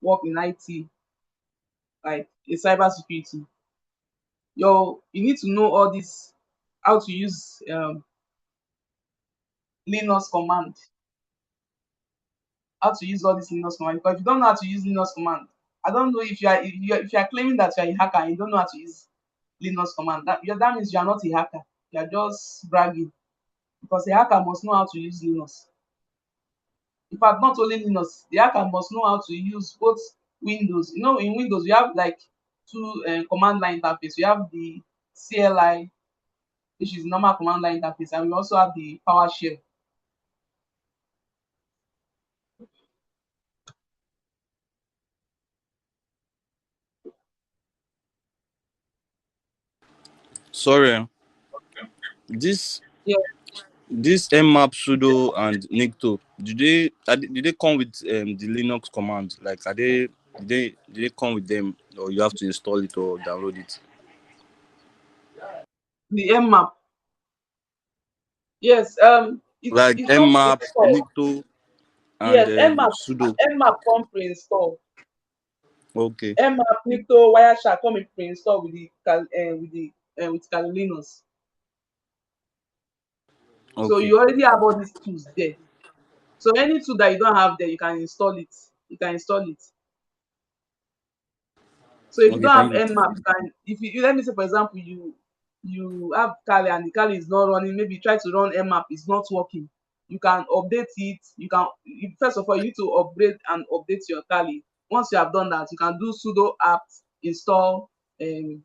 work in IT, like a cybersecurity, you need to know all this, how to use Linux command, how to use all this Linux command. Because if you don't know how to use Linux command, I don't know if you are claiming that you are a hacker and you don't know how to use Linux command. That means you are not a hacker. You are just bragging. Because a hacker must know how to use Linux. In fact, not only Linux, the hacker must know how to use both Windows. You know, in Windows, you have like two command line interface. You have the CLI, which is normal command line interface, and we also have the PowerShell. Sorry, this Yeah, this Nmap sudo and Nicto, did they come with the Linux command? Like, did they come with them, or you have to install it or download it? the Nmap. Yes, Like it comes Nmap, pre-installed. Nicto, and Yes, Nmap sudo. Nmap come pre-installed. Okay, Nmap, Nito, Wireshark come in pre-installed with the with Kali Linux. So okay, you already have all these tools there. So any tool that you don't have there, you can install it. You can install it. So if you okay. don't have Thank you. Nmap, you can if you let me say for example you have Kali and the Kali is not running, maybe you try to run Nmap, it's not working. You can update it. First of all you need to upgrade and update your Kali. Once you have done that, you can do sudo apt install Nmap.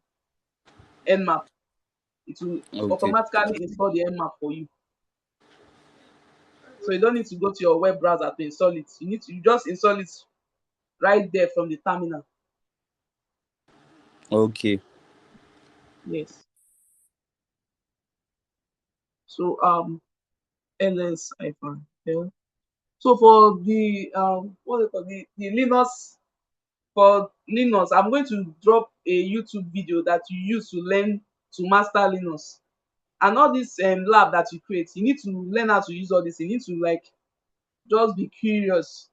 It will Okay, automatically install the Nmap for you. So you don't need to go to your web browser to install it. You just install it right there from the terminal. okay, Yes. So ls hyphen l. So for the what they call the Linux, for Linux, I'm going to drop a YouTube video that you use to learn to master Linux. And all this lab that you create, you need to learn how to use all this. You need to like just be curious,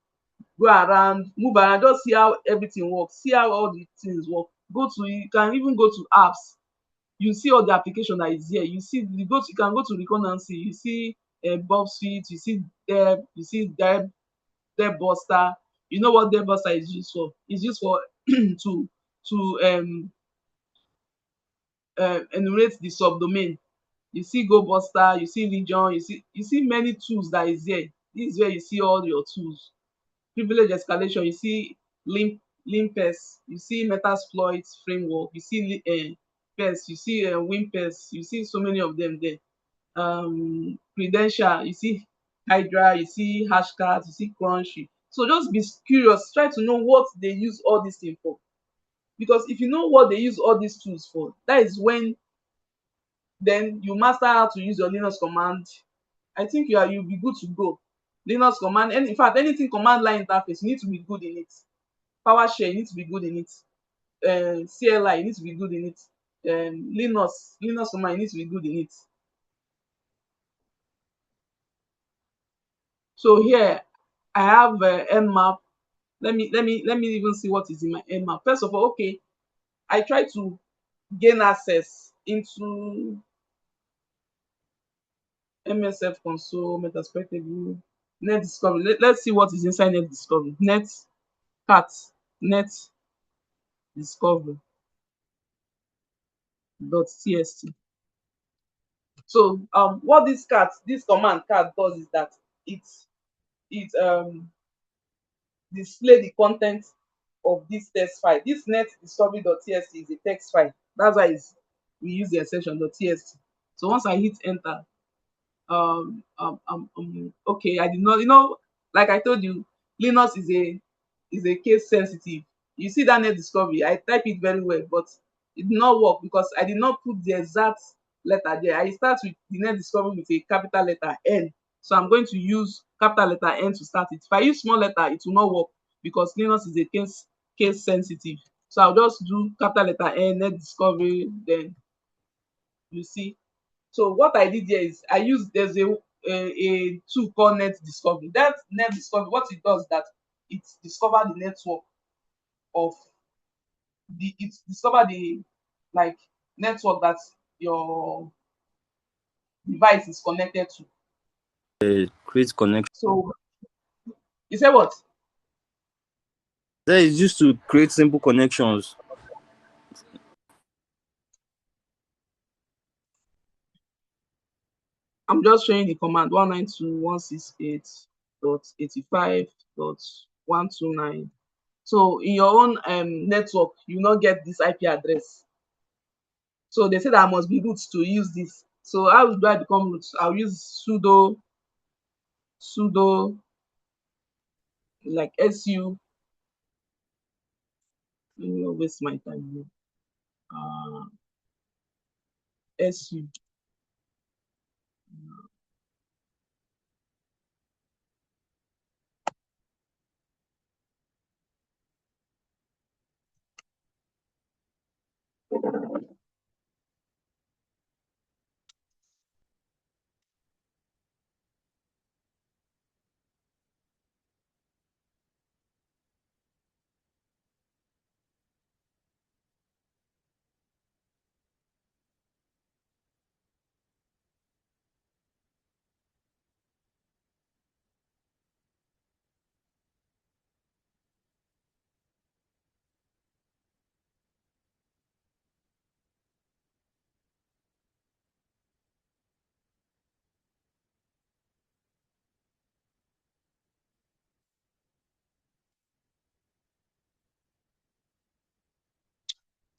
go around, move around, just see how everything works, see how all the things work. You can even go to apps. You see all the application that is here. You can go to Reconnancy, you see Bob Suite, you see Deb Buster. You know what Deb Buster is used for? It's used for to enumerate the subdomain. You see GoBuster, you see Legion, you see many tools that is here. This is where you see all your tools. Privilege escalation, you see Limpest, you see Metasploit framework, you see Pest, you see Wimpest, you see so many of them there. Credential, you see Hydra, you see Hashcards, you see Crunchy. So just be curious, try to know what they use all these things for. Because if you know what they use all these tools for, that is when then you master how to use your Linux command. I think you'll be good to go. Linux command, and in fact anything command line interface, you need to be good in it. PowerShell, you need to be good in it. CLI, you need to be good in it. Linux command, you need to be good in it. So here I have Nmap. Let me even see what is in my Nmap. First of all, okay, I try to gain access into MSF console, Metasploit table, net discovery. Let's see what is inside net discovery. Net discovery .txt. So what this command cat does is that it display the content of this text file. This net discovery.txt is a text file. That's why we use the exception .txt. So once I hit enter, okay, I did not, like I told you, Linux is a is a case sensitive. You see that net discovery, I type it very well, but it did not work because I did not put the exact letter there. I start with the net discovery with a capital letter N. So I'm going to use capital letter N to start it. If I use small letter, it will not work because Linux is a case sensitive. So I'll just do capital letter N, net discovery, then you see. So what I did here is I used there's a tool called net discovery. That net discovery, what it does that it discover the network of it discover the like network that your device is connected to. Create connection. So you say what? That is used to create simple connections. I'm just showing the command 192.168.85.129. So in your own network, you not get this IP address. So they say that I must be root to use this. So how do I become root? I'll use sudo like su. Let me not waste my time here. Su.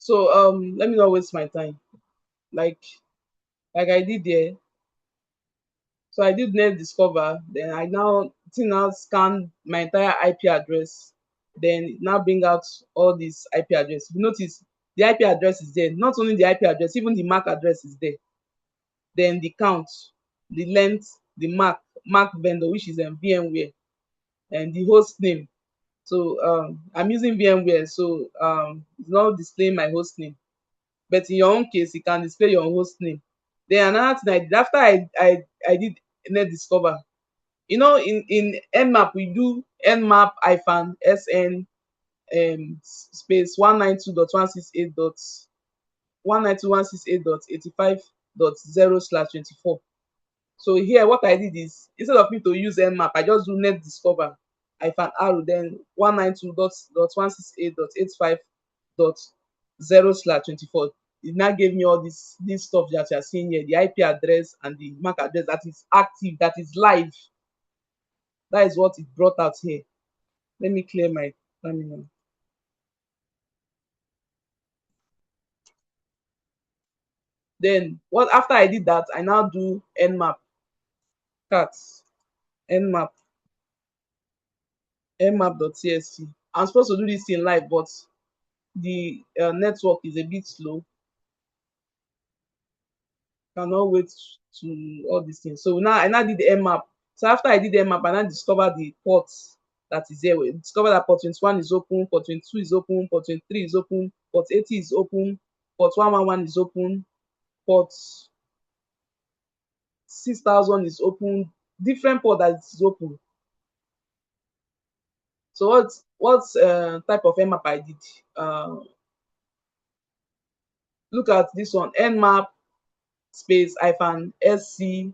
So let me not waste my time. Like I did there. So I did net discover, then I now scan my entire IP address, then it now bring out all these IP address. If you notice, the IP address is there. Not only the IP address, even the MAC address is there. Then the count, the length, the MAC vendor, which is VMware, and the host name. So I'm using VMware, so it's not displaying my host name. But in your own case, you can display your host name. Then another thing I did after I did net discover, you know, in Nmap we do Nmap hyphen SN space 192.168.192.168.85.0/24. So here what I did is instead of me to use Nmap, I just do net discover hyphen arrow then 192.168.85.0/24. It now gave me all this stuff that you are seeing here, the IP address and the MAC address that is active, that is live. That is what it brought out here. Let me clear my terminal. Then what after I did that, I now do nmap cat nmap nmap.tsc. I'm supposed to do this in live, but the network is a bit slow. Cannot wait to all these things. So now I now did the nmap. So after I did the nmap, I now discovered the ports that is there. We discovered that port 21 is open, port 22 is open, port 23 is open, port 80 is open, port 111 is open, port 6000 is open, different port that is open. So what type of nmap I did? Look at this one, nmap space hyphen sc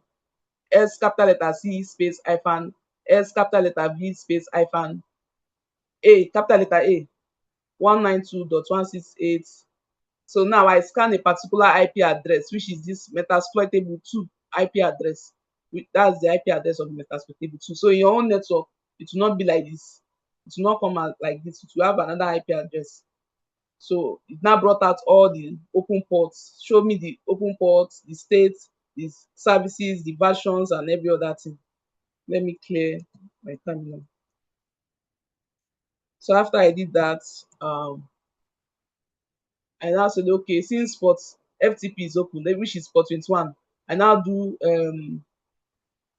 s capital letter c space hyphen s capital letter v space hyphen a capital letter a 192.168. So now I scan a particular IP address, which is this Metasploitable 2 IP address. That's the IP address of Metasploitable 2. So in your own network, it will not be like this. It will not come out like this. It will have another IP address. So it now brought out all the open ports, showed me the open ports, the states, the services, the versions, and every other thing. Let me clear my terminal. So after I did that, I now said, okay, since port FTP is open, which is port 21, I now do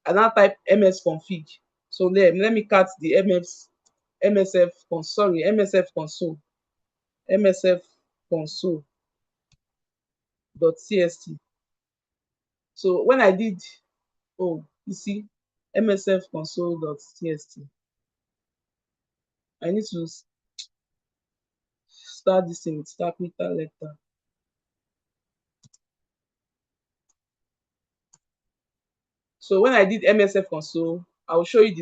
I now type msconfig. So let me cut the MSF MSF console.txt. So when I did, oh, you see, MSF console.txt, I need to start this thing with capital letter. So when I did MSF console, I will show you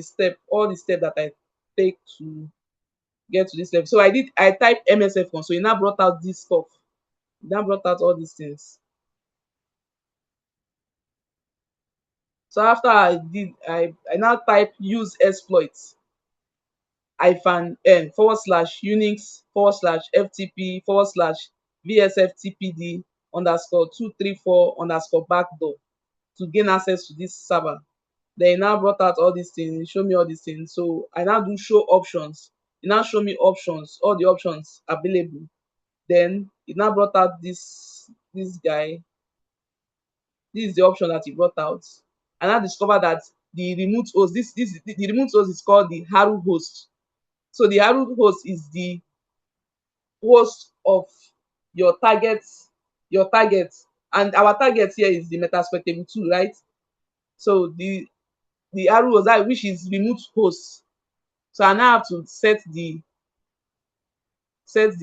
all the steps that I take to get to this level. So I typed MSF console. It now brought out this stuff. It now brought out all these things. So after I did, I now type use exploits -n /unix/vsftpd_234_ to gain access to this server. Then it now brought out all these things, show me all these things. So I now do show options. It now show me options, all the options available. Then it now brought out this guy. This is the option that he brought out. And I discovered that the remote host, the remote host is called the Haru host. So the Haru host is the host of your target, and our target here is the Metasploit 2, right? So the Haru host, which is remote host. So I now have to set the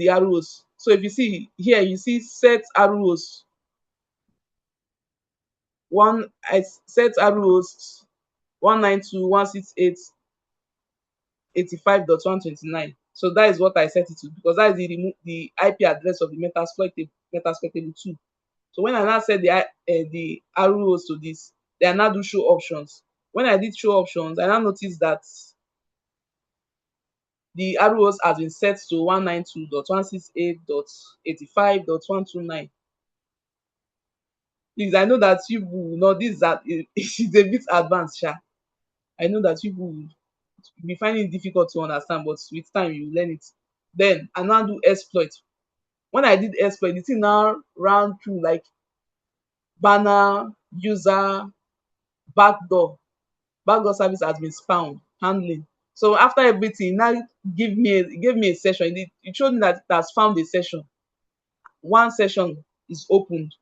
Haru host. So if you see here, you see set Haru host. I set Haru host 192.168.85.129. So that is what I set it to, because that is the IP address of the Metasploit 2. So when I now set the arrow host to this, then I now do show options. When I did show options, I now noticed that the arrow host has been set to 192.168.85.129. Please, I know that you will know this, that it is a bit advanced, sha. I know that people will be finding it difficult to understand, but with time you learn it. Then I now do exploit. When I did exploit, the thing now ran through like banner, user, backdoor service has been found, handling. So after everything, now gave me a session. It showed me that it has found a session. One session is opened.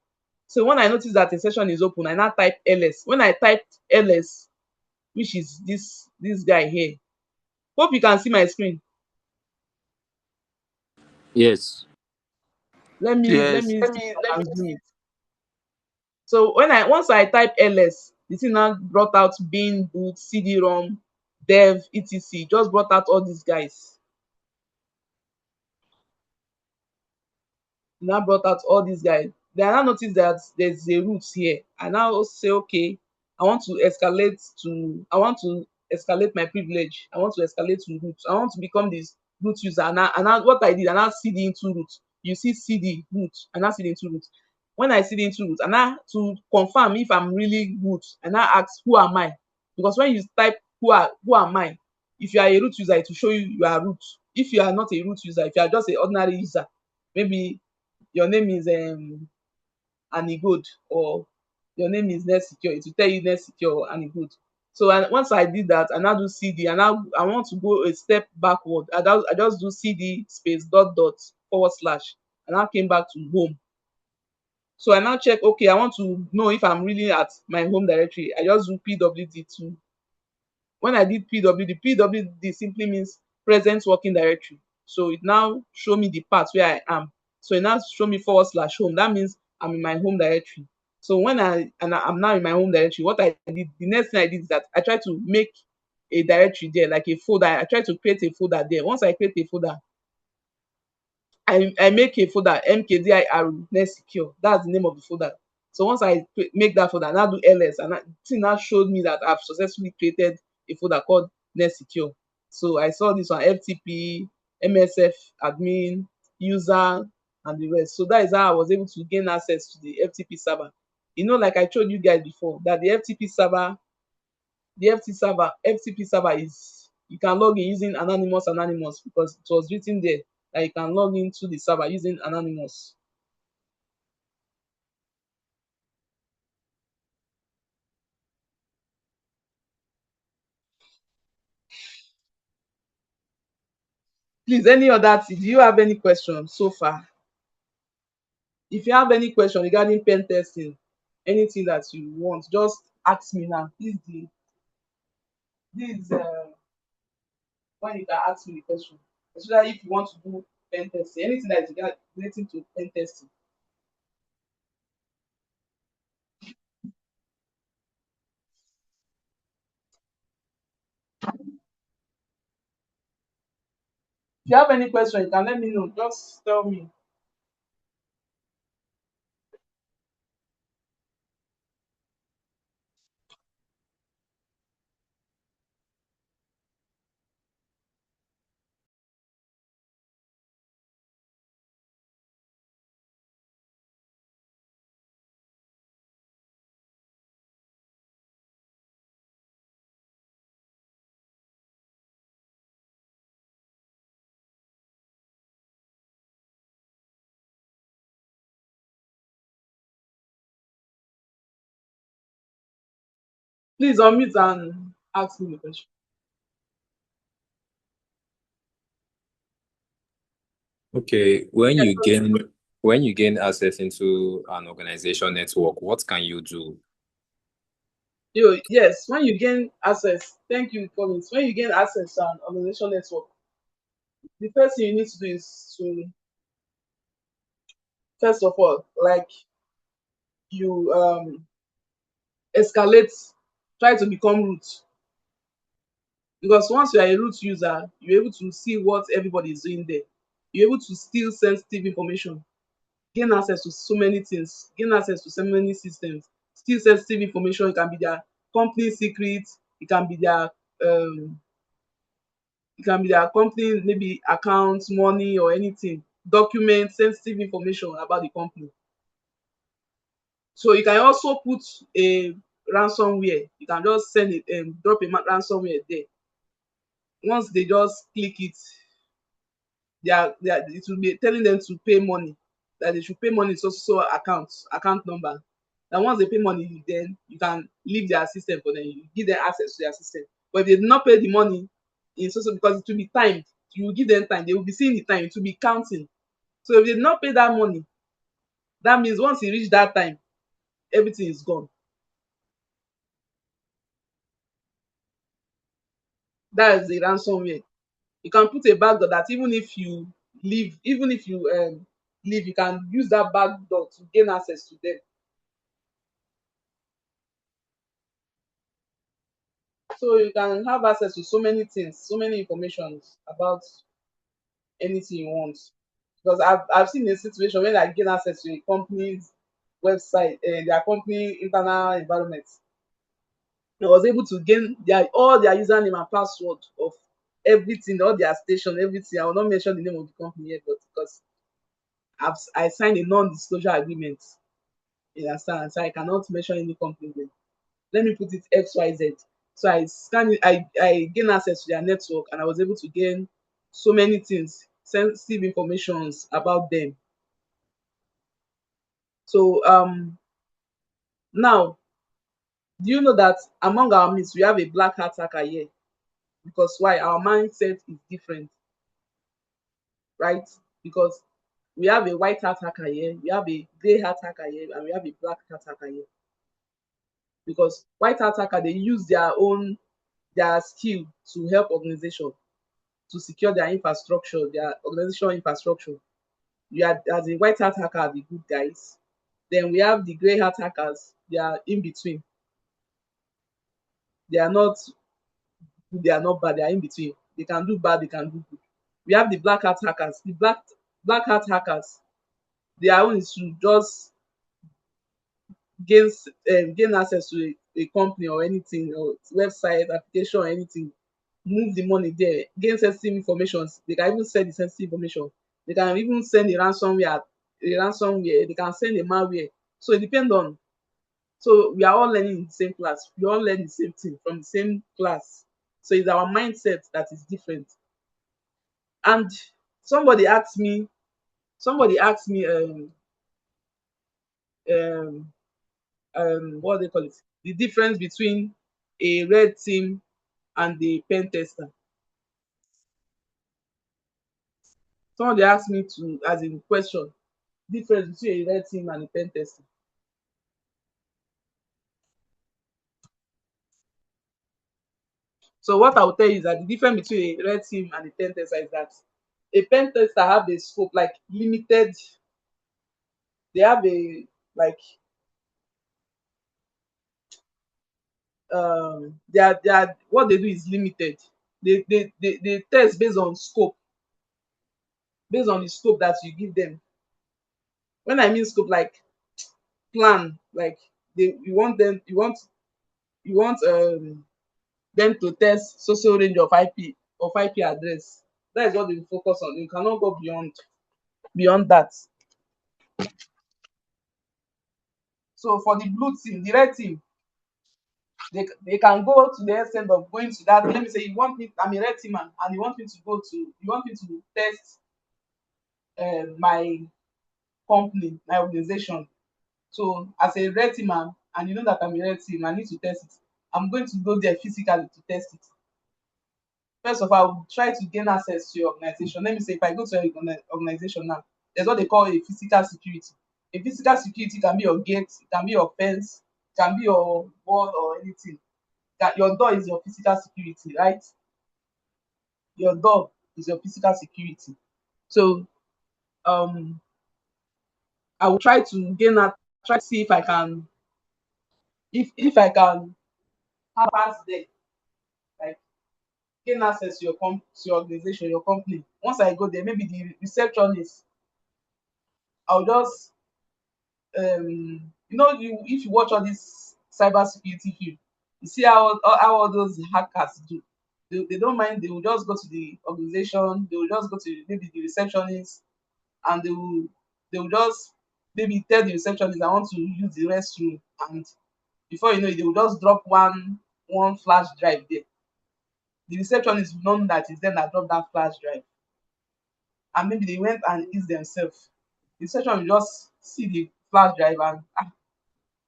So when I noticed that a session is open, I now type ls. When I typed ls, which is this guy here, hope you can see my screen. Yes. Let me Yes. see if I can zoom it. So once I type ls, the thing now brought out bin, boot, cd-rom, dev, etc. Just brought out all these guys. Now brought out all these guys. Then I now notice that there's a root here. I now say, okay, I want to escalate my privilege. I want to escalate to root. I want to become this root user. And what I did, I now cd into root. You see cd root, and now cd into root. When I cd into root, and now to confirm if I'm really root, and now ask who am I? Because when you type who am I, if you are a root user, it will show you are root. If you are not a root user, if you are just an ordinary user, maybe your name is Anigod, or your name is Nexsecure, it will tell you Nexsecure or Anigod. So once I did that, I now do cd, and now I want to go a step backward. I just do cd space dot /, and I came back to home. So I now check, okay, I want to know if I'm really at my home directory. I just do pwd2. When I did pwd simply means present working directory. So it now show me the path where I am. So it now show me / home. That means I'm in my home directory. So I'm now in my home directory, what I did, the next thing I did is that I tried to make a directory there, like a folder. I tried to create a folder there. Once I create a folder, I make a folder, mkdir Nexsecure. That's the name of the folder. So once I make that folder, I now do ls, and the thing now showed me that I've successfully created a folder called Nexsecure. So I saw this one, FTP, MSF, admin, user, and the rest. So that is how I was able to gain access to the FTP server. Like I told you guys before, that the FTP server is you can log in using anonymous because it was written there that you can log into the server using anonymous. Please, any other thing? Do you have any questions so far? If you have any question regarding pen testing, anything that you want, just ask me now. This when you can ask me the question, especially if you want to do pen testing, anything that is relating to pen testing. If you have any question, you can let me know. Just tell me. Please unmute and ask me the question. Okay, Yes, when you gain access into an organization network, what can you do? yes, when you gain access, thank you, Collins. When you gain access to an organization network, the first thing you need to do is to, first of all, like you escalate, try to become root. Because once you are a root user, you're able to see what everybody is doing there. You're able to steal sensitive information, gain access to so many things, gain access to so many systems, steal sensitive information. It can be their company secrets, um it can be their company, maybe accounts, money or anything, document sensitive information about the company. So you can also put a ransomware. You can just send it, drop a ransomware there. Once they just click it, it will be telling them to pay money, that they should pay money to so account number. And once they pay money, then you can leave their system for them. You give them access to their system. But if they did not pay the money in because it will be timed, you will give them time. They will be seeing the time. It will be counting. So if they did not pay that money, that means once e reach that time, everything is gone. That is the ransomware. You can put a backdoor that even if you leave, leave, you can use that backdoor to gain access to them. So you can have access to so many things, so many information about anything you want. Because I've seen a situation where I gain access to a company's website and their company internal environment. I was able to gain all their username and password of everything, all their station, everything. I will not mention the name of the company yet, but because I signed a non-disclosure agreement, you understand, so I cannot mention any company name. Let me put it XYZ. So I scan it, I gain access to their network and I was able to gain so many things, sensitive informations about them. So now, do you know that among our midst we have a black hat hacker here? Because why? Our mindset is different, right? Because we have a white hat hacker here, we have a gray hat hacker here, and we have a black hat hacker here. Because white hat hacker, they use their skill to help organization to secure their infrastructure, their organizational infrastructure. You are, as a white hat hacker, are the good guys. Then we have the gray hat hackers. They are in between. They are not good, they are not bad. They are in between. They can do bad. They can do good. We have the black hat hackers. The black hat hackers. Their own is to just gain gain access to a company or anything, or website, application or anything, move the money there, gain sensitive information. They can even send the sensitive information. They can even send a ransomware, they can send a malware. So it depends on, so we are all learning in the same class, we all learn the same thing from the same class. So it's our mindset that is different. And somebody asked me, um, what do they call it? The difference between a red team and the pen tester. Somebody asked me to, as in question, difference between a red team and a pen tester. So what I will tell you is that the difference between a red team and a pen tester is that a pen tester have a scope like limited. They have a like their what they do is limited. They test based on scope, based on the scope that you give them. When I mean scope, like plan, like you want them to test social range of IP address. That is what they focus on. You cannot go beyond that. So for the blue team, the red team, they can go to the extent of going to that. Let me say you want me, I'm a red team man, and you want me to test my company, my organization. So as a red team man, and you know that I'm a red team, I need to test it. I'm going to go there physically to test it. First of all, I will try to gain access to your organization. Let me say if I go to your organization now, there's what they call a physical security. A physical security can be your gate, it can be your fence, it can be your wall or anything. Your door is your physical security, right? Your door is your physical security. So um I will try to try to see if I can, if I can have access there, like gain access to to your organization, your company. Once I go there, maybe the receptionist, I'll just if you watch all this cyber security film, you see how all those hackers do. They don't mind, they will just go to the organization, they will just go to maybe the receptionist, and they will just maybe tell the receptionist I want to use the restroom, and before you know it, they will just drop one flash drive there. The receptionist will not know that it's them that dropped that flash drive, and maybe they went and used themselves. The reception will just see the flash drive and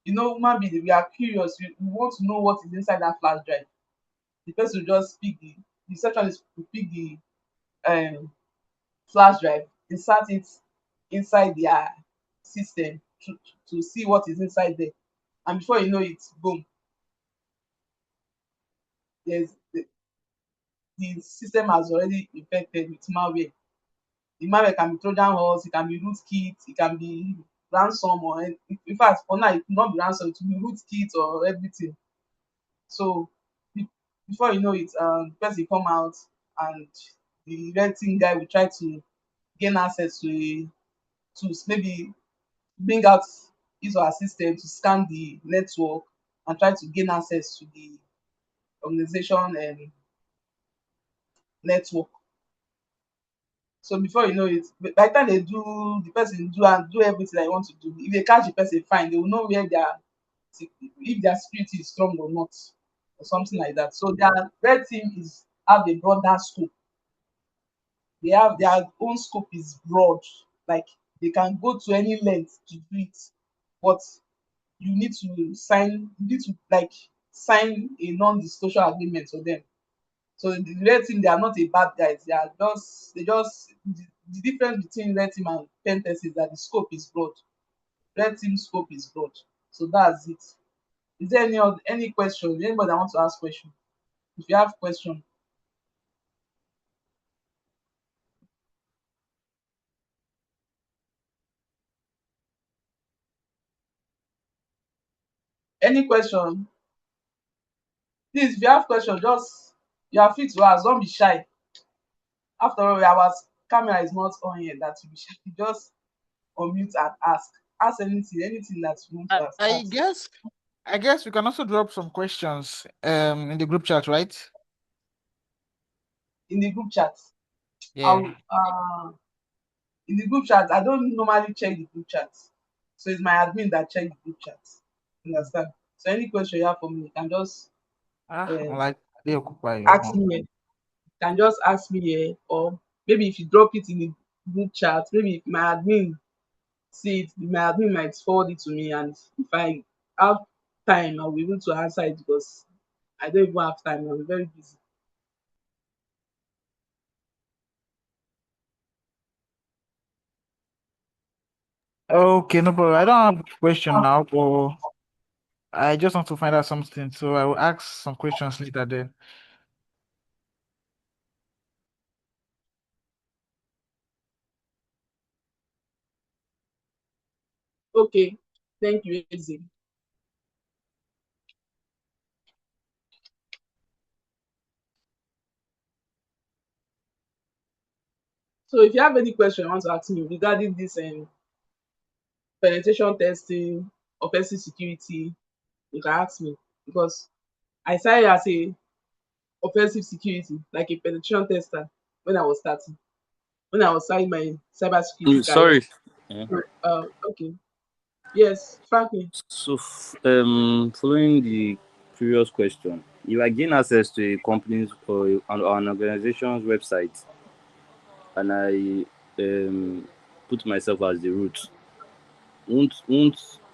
human being, we are curious, we want to know what is inside that flash drive. The person will just pick the receptionist will pick the um flash drive, insert it inside their system to see what is inside there, and before you know it, boom, there's the system has already infected with malware. The malware can be trojan horse, it can be rootkit, it can be ransom, or in fact for now it will not be ransom, it will be rootkit or everything. So before you know it, the person come out, and the red team guy will try to gain access to maybe bring out his or her system to scan the network and try to gain access to the organization network. So before you know it, by the time the person do everything that they want to do, if they catch the person fine, they will know where if their security is strong or not, or something like that. So their red team is have a broader scope. They have their own scope is broad, like they can go to any length to do it, but you need to like sign a non-disclosure agreement for them. So the red team, they are not a bad guys, the difference between red team and pen test is that the scope is broad. Red team scope is broad. So that's it. Is there any question, anybody that want to ask question? If you have question, any question, please, if you have question, just you are free to ask, don't be shy. After all, our camera is not on here that you be shy. Just unmute and ask anything that you want to I, ask. I guess I guess we can also drop some questions in the group chat, right? In the group chat, Yeah. I'll in the group chat, I don't normally check the group chat, so it's my admin that check the group chat. You understand? So any question you have for me, you can just Ah, uh, like They occupy your ask home. me here. You can just ask me here, or maybe if you drop it in the group chat, maybe if my admin see it, my admin might forward it to me, and if I have time, I'll be able to answer it because I don't even have time. I'm very busy. Okay, no problem. I don't have a question now, but I just want to find out something, so I will ask some questions later then. Okay, thank you, Eze. So if you have any question you want to ask me regarding this penetration testing, offensive security, you can ask me because I started as a offensive security, like a penetration tester when I was starting, when I was starting my cybersecurity career. Sorry. Yeah. Okay. Yes, Franklin. So, following the previous question, if I gain access to a company's or an organization's website and I put myself as the root, won't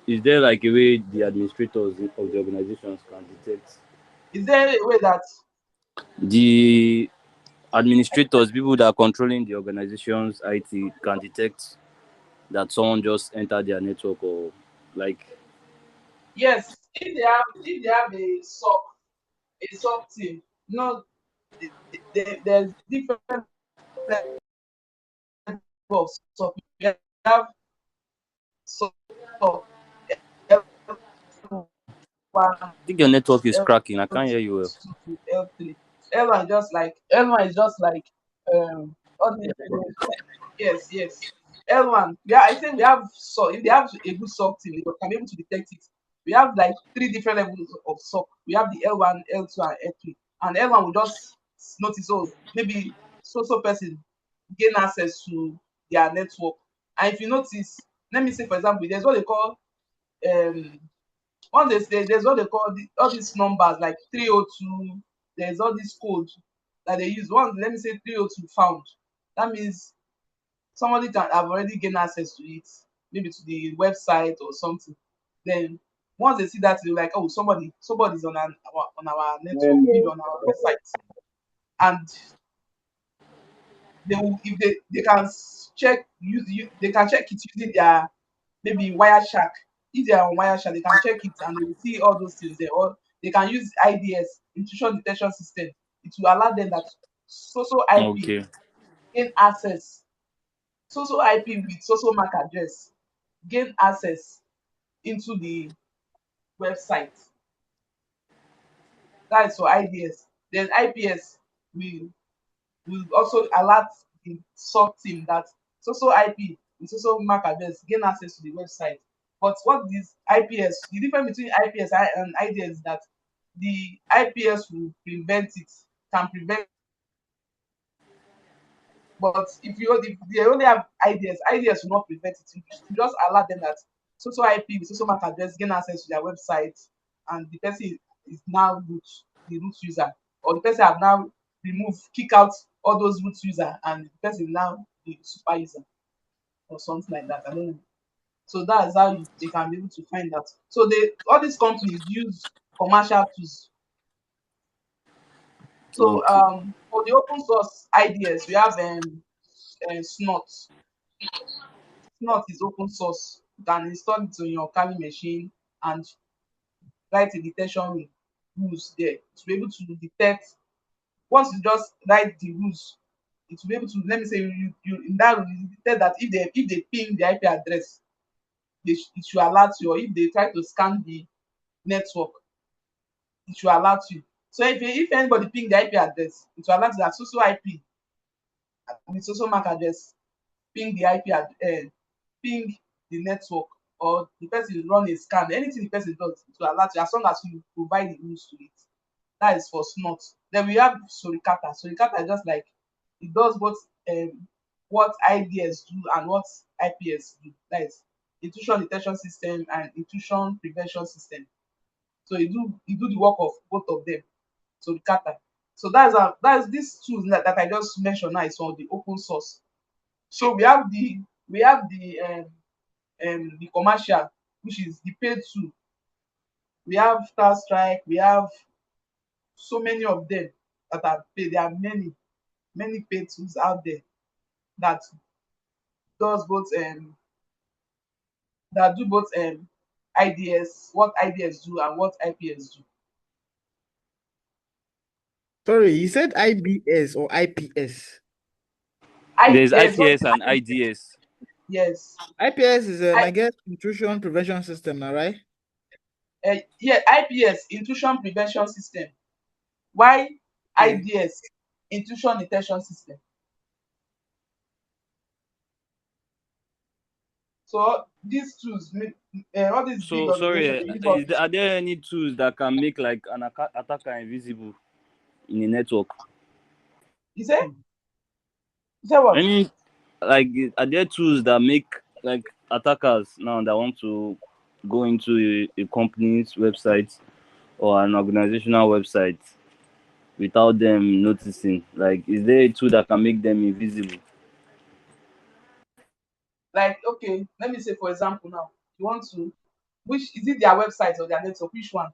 is there like a way the administrators of the organizations can detect Is there a way that the administrators, people that are controlling the organization's IT, can detect that someone just entered their network or like yes, if they have a SOC team, you know, there's different levels of SOC. We have SOC L1, I think your network is cracking. I can't hear you well. L2 to L3. L1 is just like all the yes, yes. L1, yeah, I think we have, so if they have a good SOC team, they can be able to detect it. We have like three different levels of SOC. We have the L1, L2, and L3. And L1 will just notice, oh, maybe so person gain access to their network. And if you notice, let me say for example, there's what they call um there's what they call all these numbers like 302. There's all these codes that they use. One, let me say 302 found. That means somebody can have already gained access to it, maybe to the website or something. Then once they see that, they're like, oh, somebody's on our network, maybe on our website, and they will, if they can they can check it using their maybe Wireshark. If they are on Wireshark, they can check it and they will see all those things there. Or they can use IDS, intrusion detection system. It will allow them that so IP Okay. gain access, so IP with so MAC address gain access into the website. That is for IDS. Then IPS will also alert the SOC team that so IP with so MAC address gain access to the website. But what this IPS, the difference between IPS and IDS is that the IPS will prevent it, can prevent. But if they only have IDS will not prevent it. You just alert them that so IP with so MAC address gain access to their website, and the person is now the root user, or the person have now kick out all those root user, and the person now the super user or something like that. I don't know. So that's how they can be able to find that. So all these companies use commercial tools. So Okay. for the open source IDS, we have Snot. Snot is open source. You can install it on your Kali machine and write a detection rules there to be able to detect. Once you just write the rules, it will be able to, let me say, you in that rule you detect that if they ping the IP address, it should alert you, or if they try to scan the network, it should alert you. So if anybody ping the IP address, it will alert you that so IP with so MAC address ping the ping the network, or the person run a scan, anything the person does, it will alert you as long as you provide the rules to it. That is for Snot. Then we have Suricata. Suricata is just like, it does both what IDS do and what IPS do. That is intrusion detection system and intrusion prevention system. So it do the work of both of them. to the kata. So that's these tools that I just mentioned now is on the open source. So we have the commercial, which is the paid tool. We have CrowdStrike, we have so many of them that are paid. There are many paid tools out there that does both that do both IDS, what IDS do and what IPS do. Sorry, you said IBS or IPS? There's IPS, what IPS and IDS. yes. IPS is, I, I guess, intrusion prevention system, now, right? yeah, IPS, intrusion prevention system. Why Okay. IDS, intrusion detection system. So these tools, all these big So sorry, organizations, they use all these are there any tools that can make like an attacker invisible in a network? You say what? Any like are there tools that make like attackers now that want to go into a company's website or an organizational website without them noticing? Like, is there a tool that can make them invisible? Like, okay, let me say for example now, you want to, which is it their website or their network? Which one?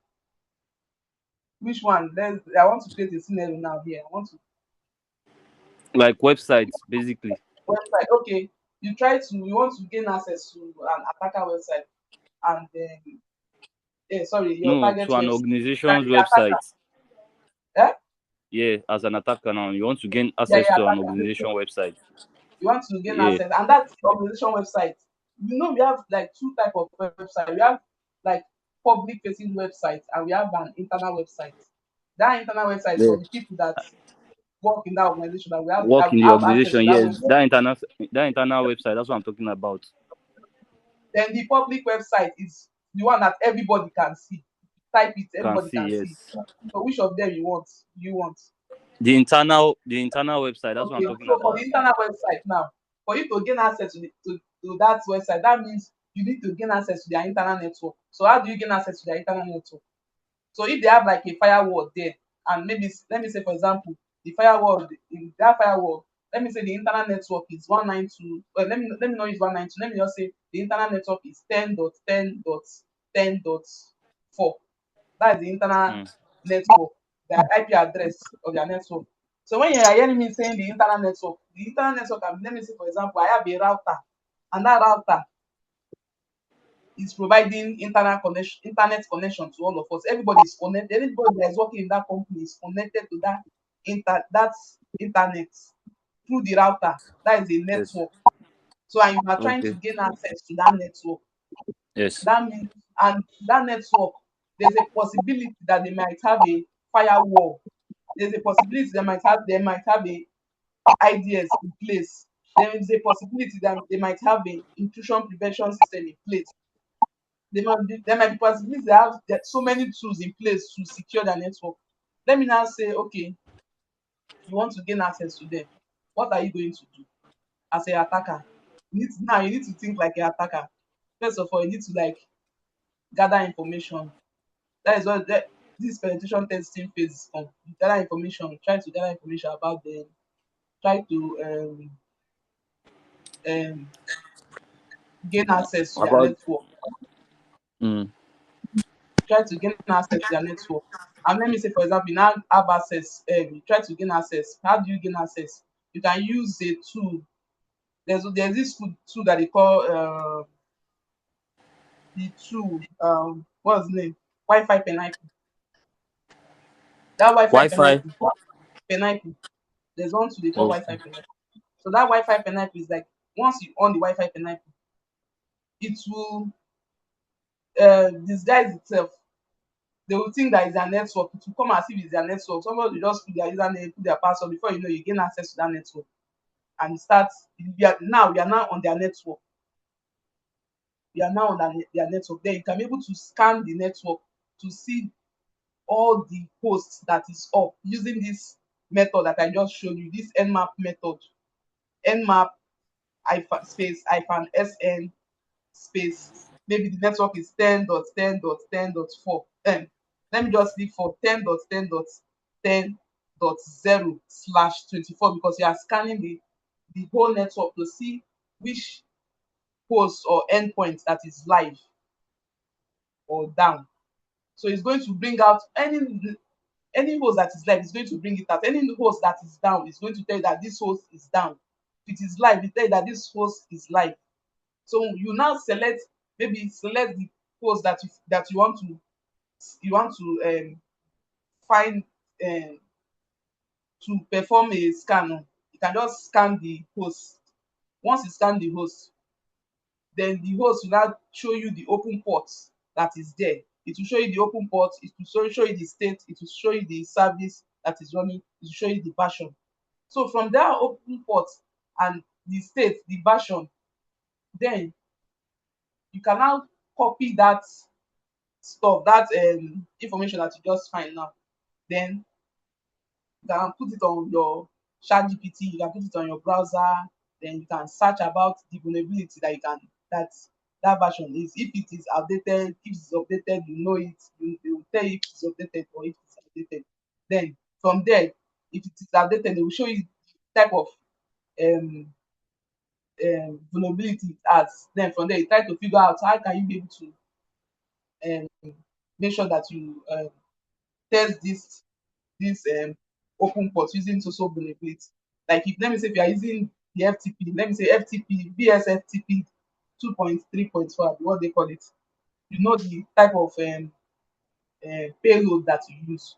Which one? I want to create a scenario now here. I want to Like websites, basically. website. Okay, you want to gain access to an attacker website, and then sorry, your No, target to an website. organization's The attacker, website. eh? Yeah, as an attacker now, you want to gain Yeah, access yeah, to an attacker. organization website. You want to gain Yeah, access, and that organization website. We have like two type of website. We have like public facing websites, and we have an internal website. That internal website is yeah. for the people that work in that organization that we have Work that in the have access organization. to that Yes, website. that internal website. That's what I'm talking about. Then the public website is the one that everybody can see. Type it, Can everybody see, can see. yes. So which of them you want? You want? The internal website. That's what I'm Okay. talking So for the about. internal website now, for you to gain access to that website, that means you need to gain access to their internal network. So how do you gain access to their internal network? So if they have like a firewall there, and maybe let me say for example, the firewall in that firewall, let me say the internal network is 192. Well, let me not use 192. Let me just say the internal network is 10.10.10.4. That is the internal Hmm. network, the IP address of their network. So when you are hearing me saying the internal network, let me say for example, I have a router, and that router is providing internet connection to all of us. Everybody is connected. Anybody that is working in that company is connected to that internet through the router. That is a Yes. network. So and you are trying to Okay. gain access to that network. Yes. That means, and that network, there's a possibility that they might have a firewall. There's a possibility they might have a IDS in place. There is a possibility that they might have a intrusion prevention system in place. There might be possibilities they have so many tools in place to secure their network. Let me now say, okay, you want to gain access to them. What are you going to do as a attacker? You need to think like an attacker. First of all, you need to like gather information. That is what this penetration testing phase is on. You gather information, try to gather information about them, try to um, gain access to their About. network, Hmm. try to gain access to their network. And let me say, for example, you now have access, you try to gain access. How do you gain access? You can use a tool. There's this tool that they call the tool, what's the name? Wi-Fi Pineapple. That Wi-Fi Wi-Fi. Pineapple. There's one tool they call Wi-Fi Okay. Pineapple. So that Wi-Fi Pineapple is like once you on the Wi-Fi Pineapple, it will disguise itself. They will think that it's their network. It will come as if it's their network. Somebody will just put their username, put their password. Before you know, you gain access to that network, and it starts. We are now on their network. We are now on their network. Then you can be able to scan the network to see all the posts that is up using this method that I just showed you. This Nmap method. Nmap space hyphen sn space. Maybe the network is 10.10.10.4. Let me just leave for 10.10.10.4 10.0/24 because you are scanning the whole network to see which host or endpoint that is live or down. So it's going to bring out any host that is live, it's going to bring it out. Any host that is down is going to tell you that this host is down. If it is live, it tell you that this host is live. So you now select the host that you want to find to perform a scan on. You can just scan the host. Once you scan the host, then the host will now show you the open port that is there. It will show you the open port, it will show you the state, it will show you the service that is running, it will show you the version. So from that open port and the state, the version, then you can now copy that stuff, that information that you just find now. Then you can put it on your ChatGPT, you can put it on your browser, then you can search about the vulnerability that version is. If it is outdated, if it's updated, you know it, they will tell you if it's updated or if it's outdated. Then from there, if it is outdated, they will show you the type of vulnerability it has. Then from there, you try to figure out how can you be able to make sure that you test this open port using social vulnerability. Like if let me say if you are using the FTP, let me say FTP, BSFTP 2.3.4, what they call it, you know the type of payload that you use.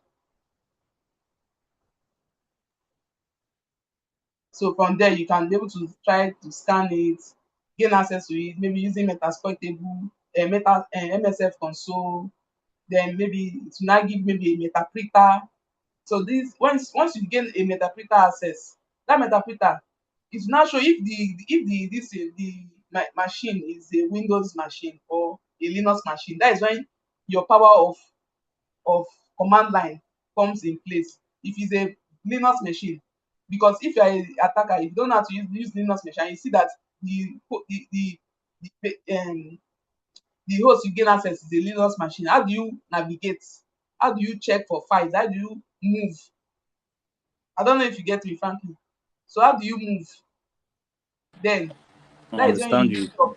So from there, you can be able to try to scan it, gain access to it, maybe using Metasploit table, MSF console, then maybe it will now give maybe a metaprinter. So this once you gain a metaprinter access, that metaprinter it will now show if the machine is a Windows machine or a Linux machine. That is when your power of command line comes in place. If it's a Linux machine, because if you are an attacker, if you don't know how to use Linux machine, you see that the host you gain access is a Linux machine. How do you navigate? How do you check for files? How do you move? I don't know if you get me, frankly. So how do you move? Then I that is when you understand use you.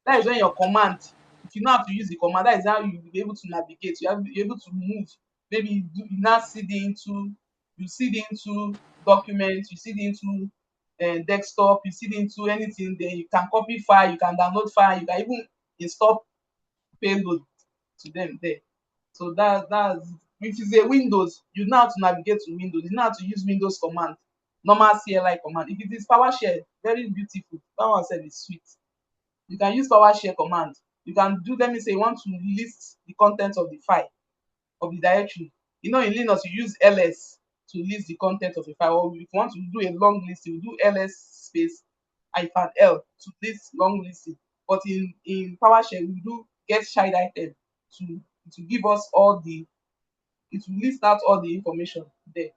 that is when your command, if you know how to use the command, that is how you will be able to navigate. You have to be able to move. Maybe you now seed into documents, you seed into desktop, you seed into anything. Then you can copy file, you can download file, you can even install payload to them there. So that's if it's a Windows, you know how to navigate to Windows, you know how to use Windows command, normal CLI command. If it is PowerShell, very beautiful. PowerShell is sweet. You can use PowerShell command. You can do, let me say, you want to list the contents of the file, of the directory. You know, in Linux, you use ls to list the content of a file. Or if you want to do a long list, you do ls space -l to list long listing. But in PowerShell, we do get child item to give us all the, it will list out all the information there.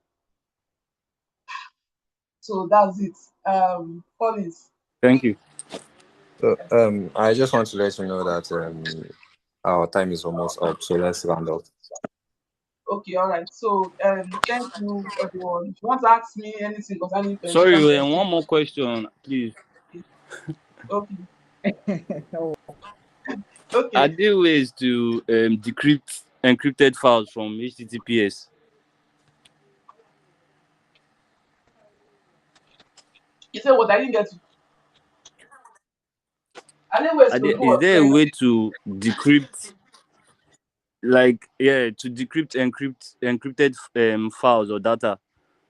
So that's it. Collins. Thank you. So, I just want to let you know that our time is almost up, so let's round up. Okay, all right. So thank you everyone. If you want to ask me anything concerning Sorry, penetration testing, one more question, please. okay, Are okay. there ways to decrypt encrypted files from HTTPS? You said what I didn't get to. Are there ways to do Is what? there a way to decrypt, to decrypt encrypted files or data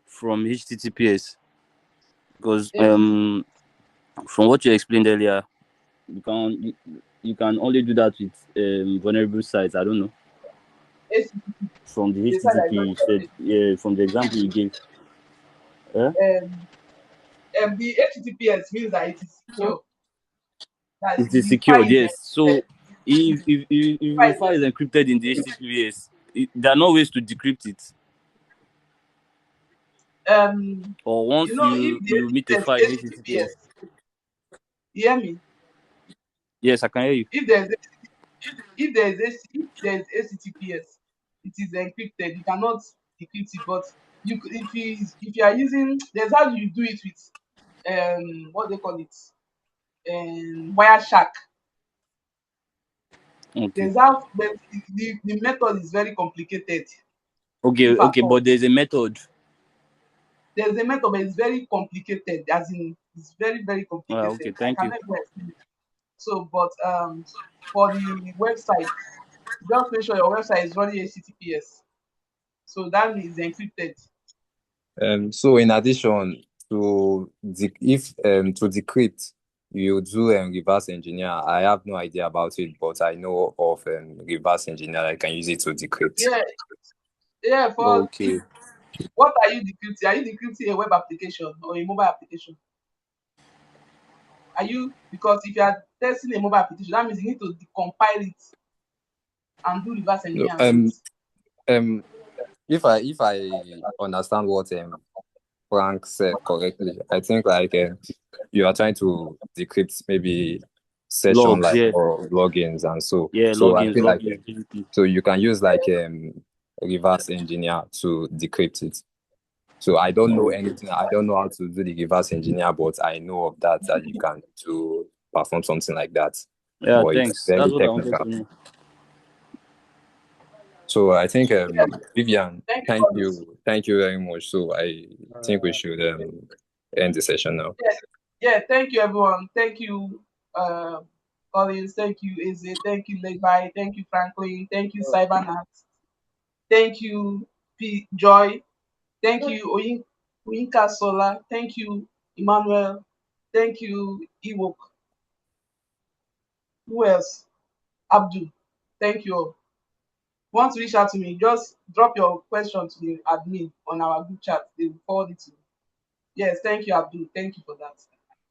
from HTTPS? Because from what you explained earlier, you can only do that with vulnerable sites. I don't know. From the They said that HTTP, you said, yeah, from the example you gave. the HTTPS means that it is secure. That It is the file secured, is yes. So encrypted. if a file is encrypted in the HTTPS, there are no ways to decrypt it. Or once If you meet a there's file in HTTPS. HTTPS, you hear me? Yes, I can hear you. If there's HTTPS, it is encrypted. decrypt it. But if you are using, there's how you do it with what they call it, Wireshark. Okay. There's how the method is very complicated. Okay, If at okay, all. but there's a method. There's a method, but it's very complicated. As in, it's very Okay, complicated. I thank you. cannot even explain it. So, but for the website, just make sure your website is running HTTPS. So that means encrypted. So in addition to to decrypt, you do reverse engineer. I have no idea about it, but I know of reverse engineer. I can use it to decrypt. Yeah. Okay. What are you decrypting? Are you decrypting a web application or a mobile application? Because if you are testing a mobile application, that means you need to decompile it and do reverse No, engineering. if I understand what Frank said correctly, I think like you are trying to decrypt maybe session Logs, like yeah. or logins and so. Yeah, So I logins, feel like basically. so you can use like reverse engineer to decrypt it. So I don't know anything. I don't know how to do the reverse engineer, but I know of that you can to perform something like that. Yeah, But it's thanks. very That's what I wanted technical. to know. So I think Vivian, Thank you. thank you very much. So I think we should end the session now. Yeah, thank you everyone. Thank you, Collins. Thank you, Izzy. Thank you, Levi. Thank you, Franklin. Thank you, Cybernat. Thank you, Joy. Thank you, Oyinka Sola. Thank you, Emmanuel. Thank you, Ewok. Who else? Abdul. Thank you all. Want to reach out to me, just drop your question to the admin on our group chat. They will forward it to you. Yes, thank you, Abdul. Thank you for that.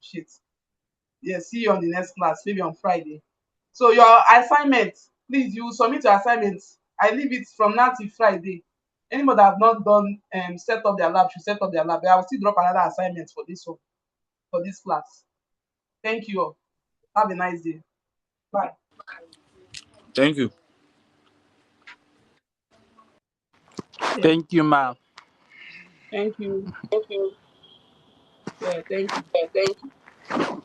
Shit. Yes, see you on the next class, maybe on Friday. So your assignment, please, you submit your assignments. I leave it from now till Friday. Anybody that have not done set up their lab should set up their lab. I will still drop another assignment for this one, for this class. Thank you all. Have a nice day. Bye. Thank you. Yeah. Thank you, ma'am. Thank you. Yeah, thank you.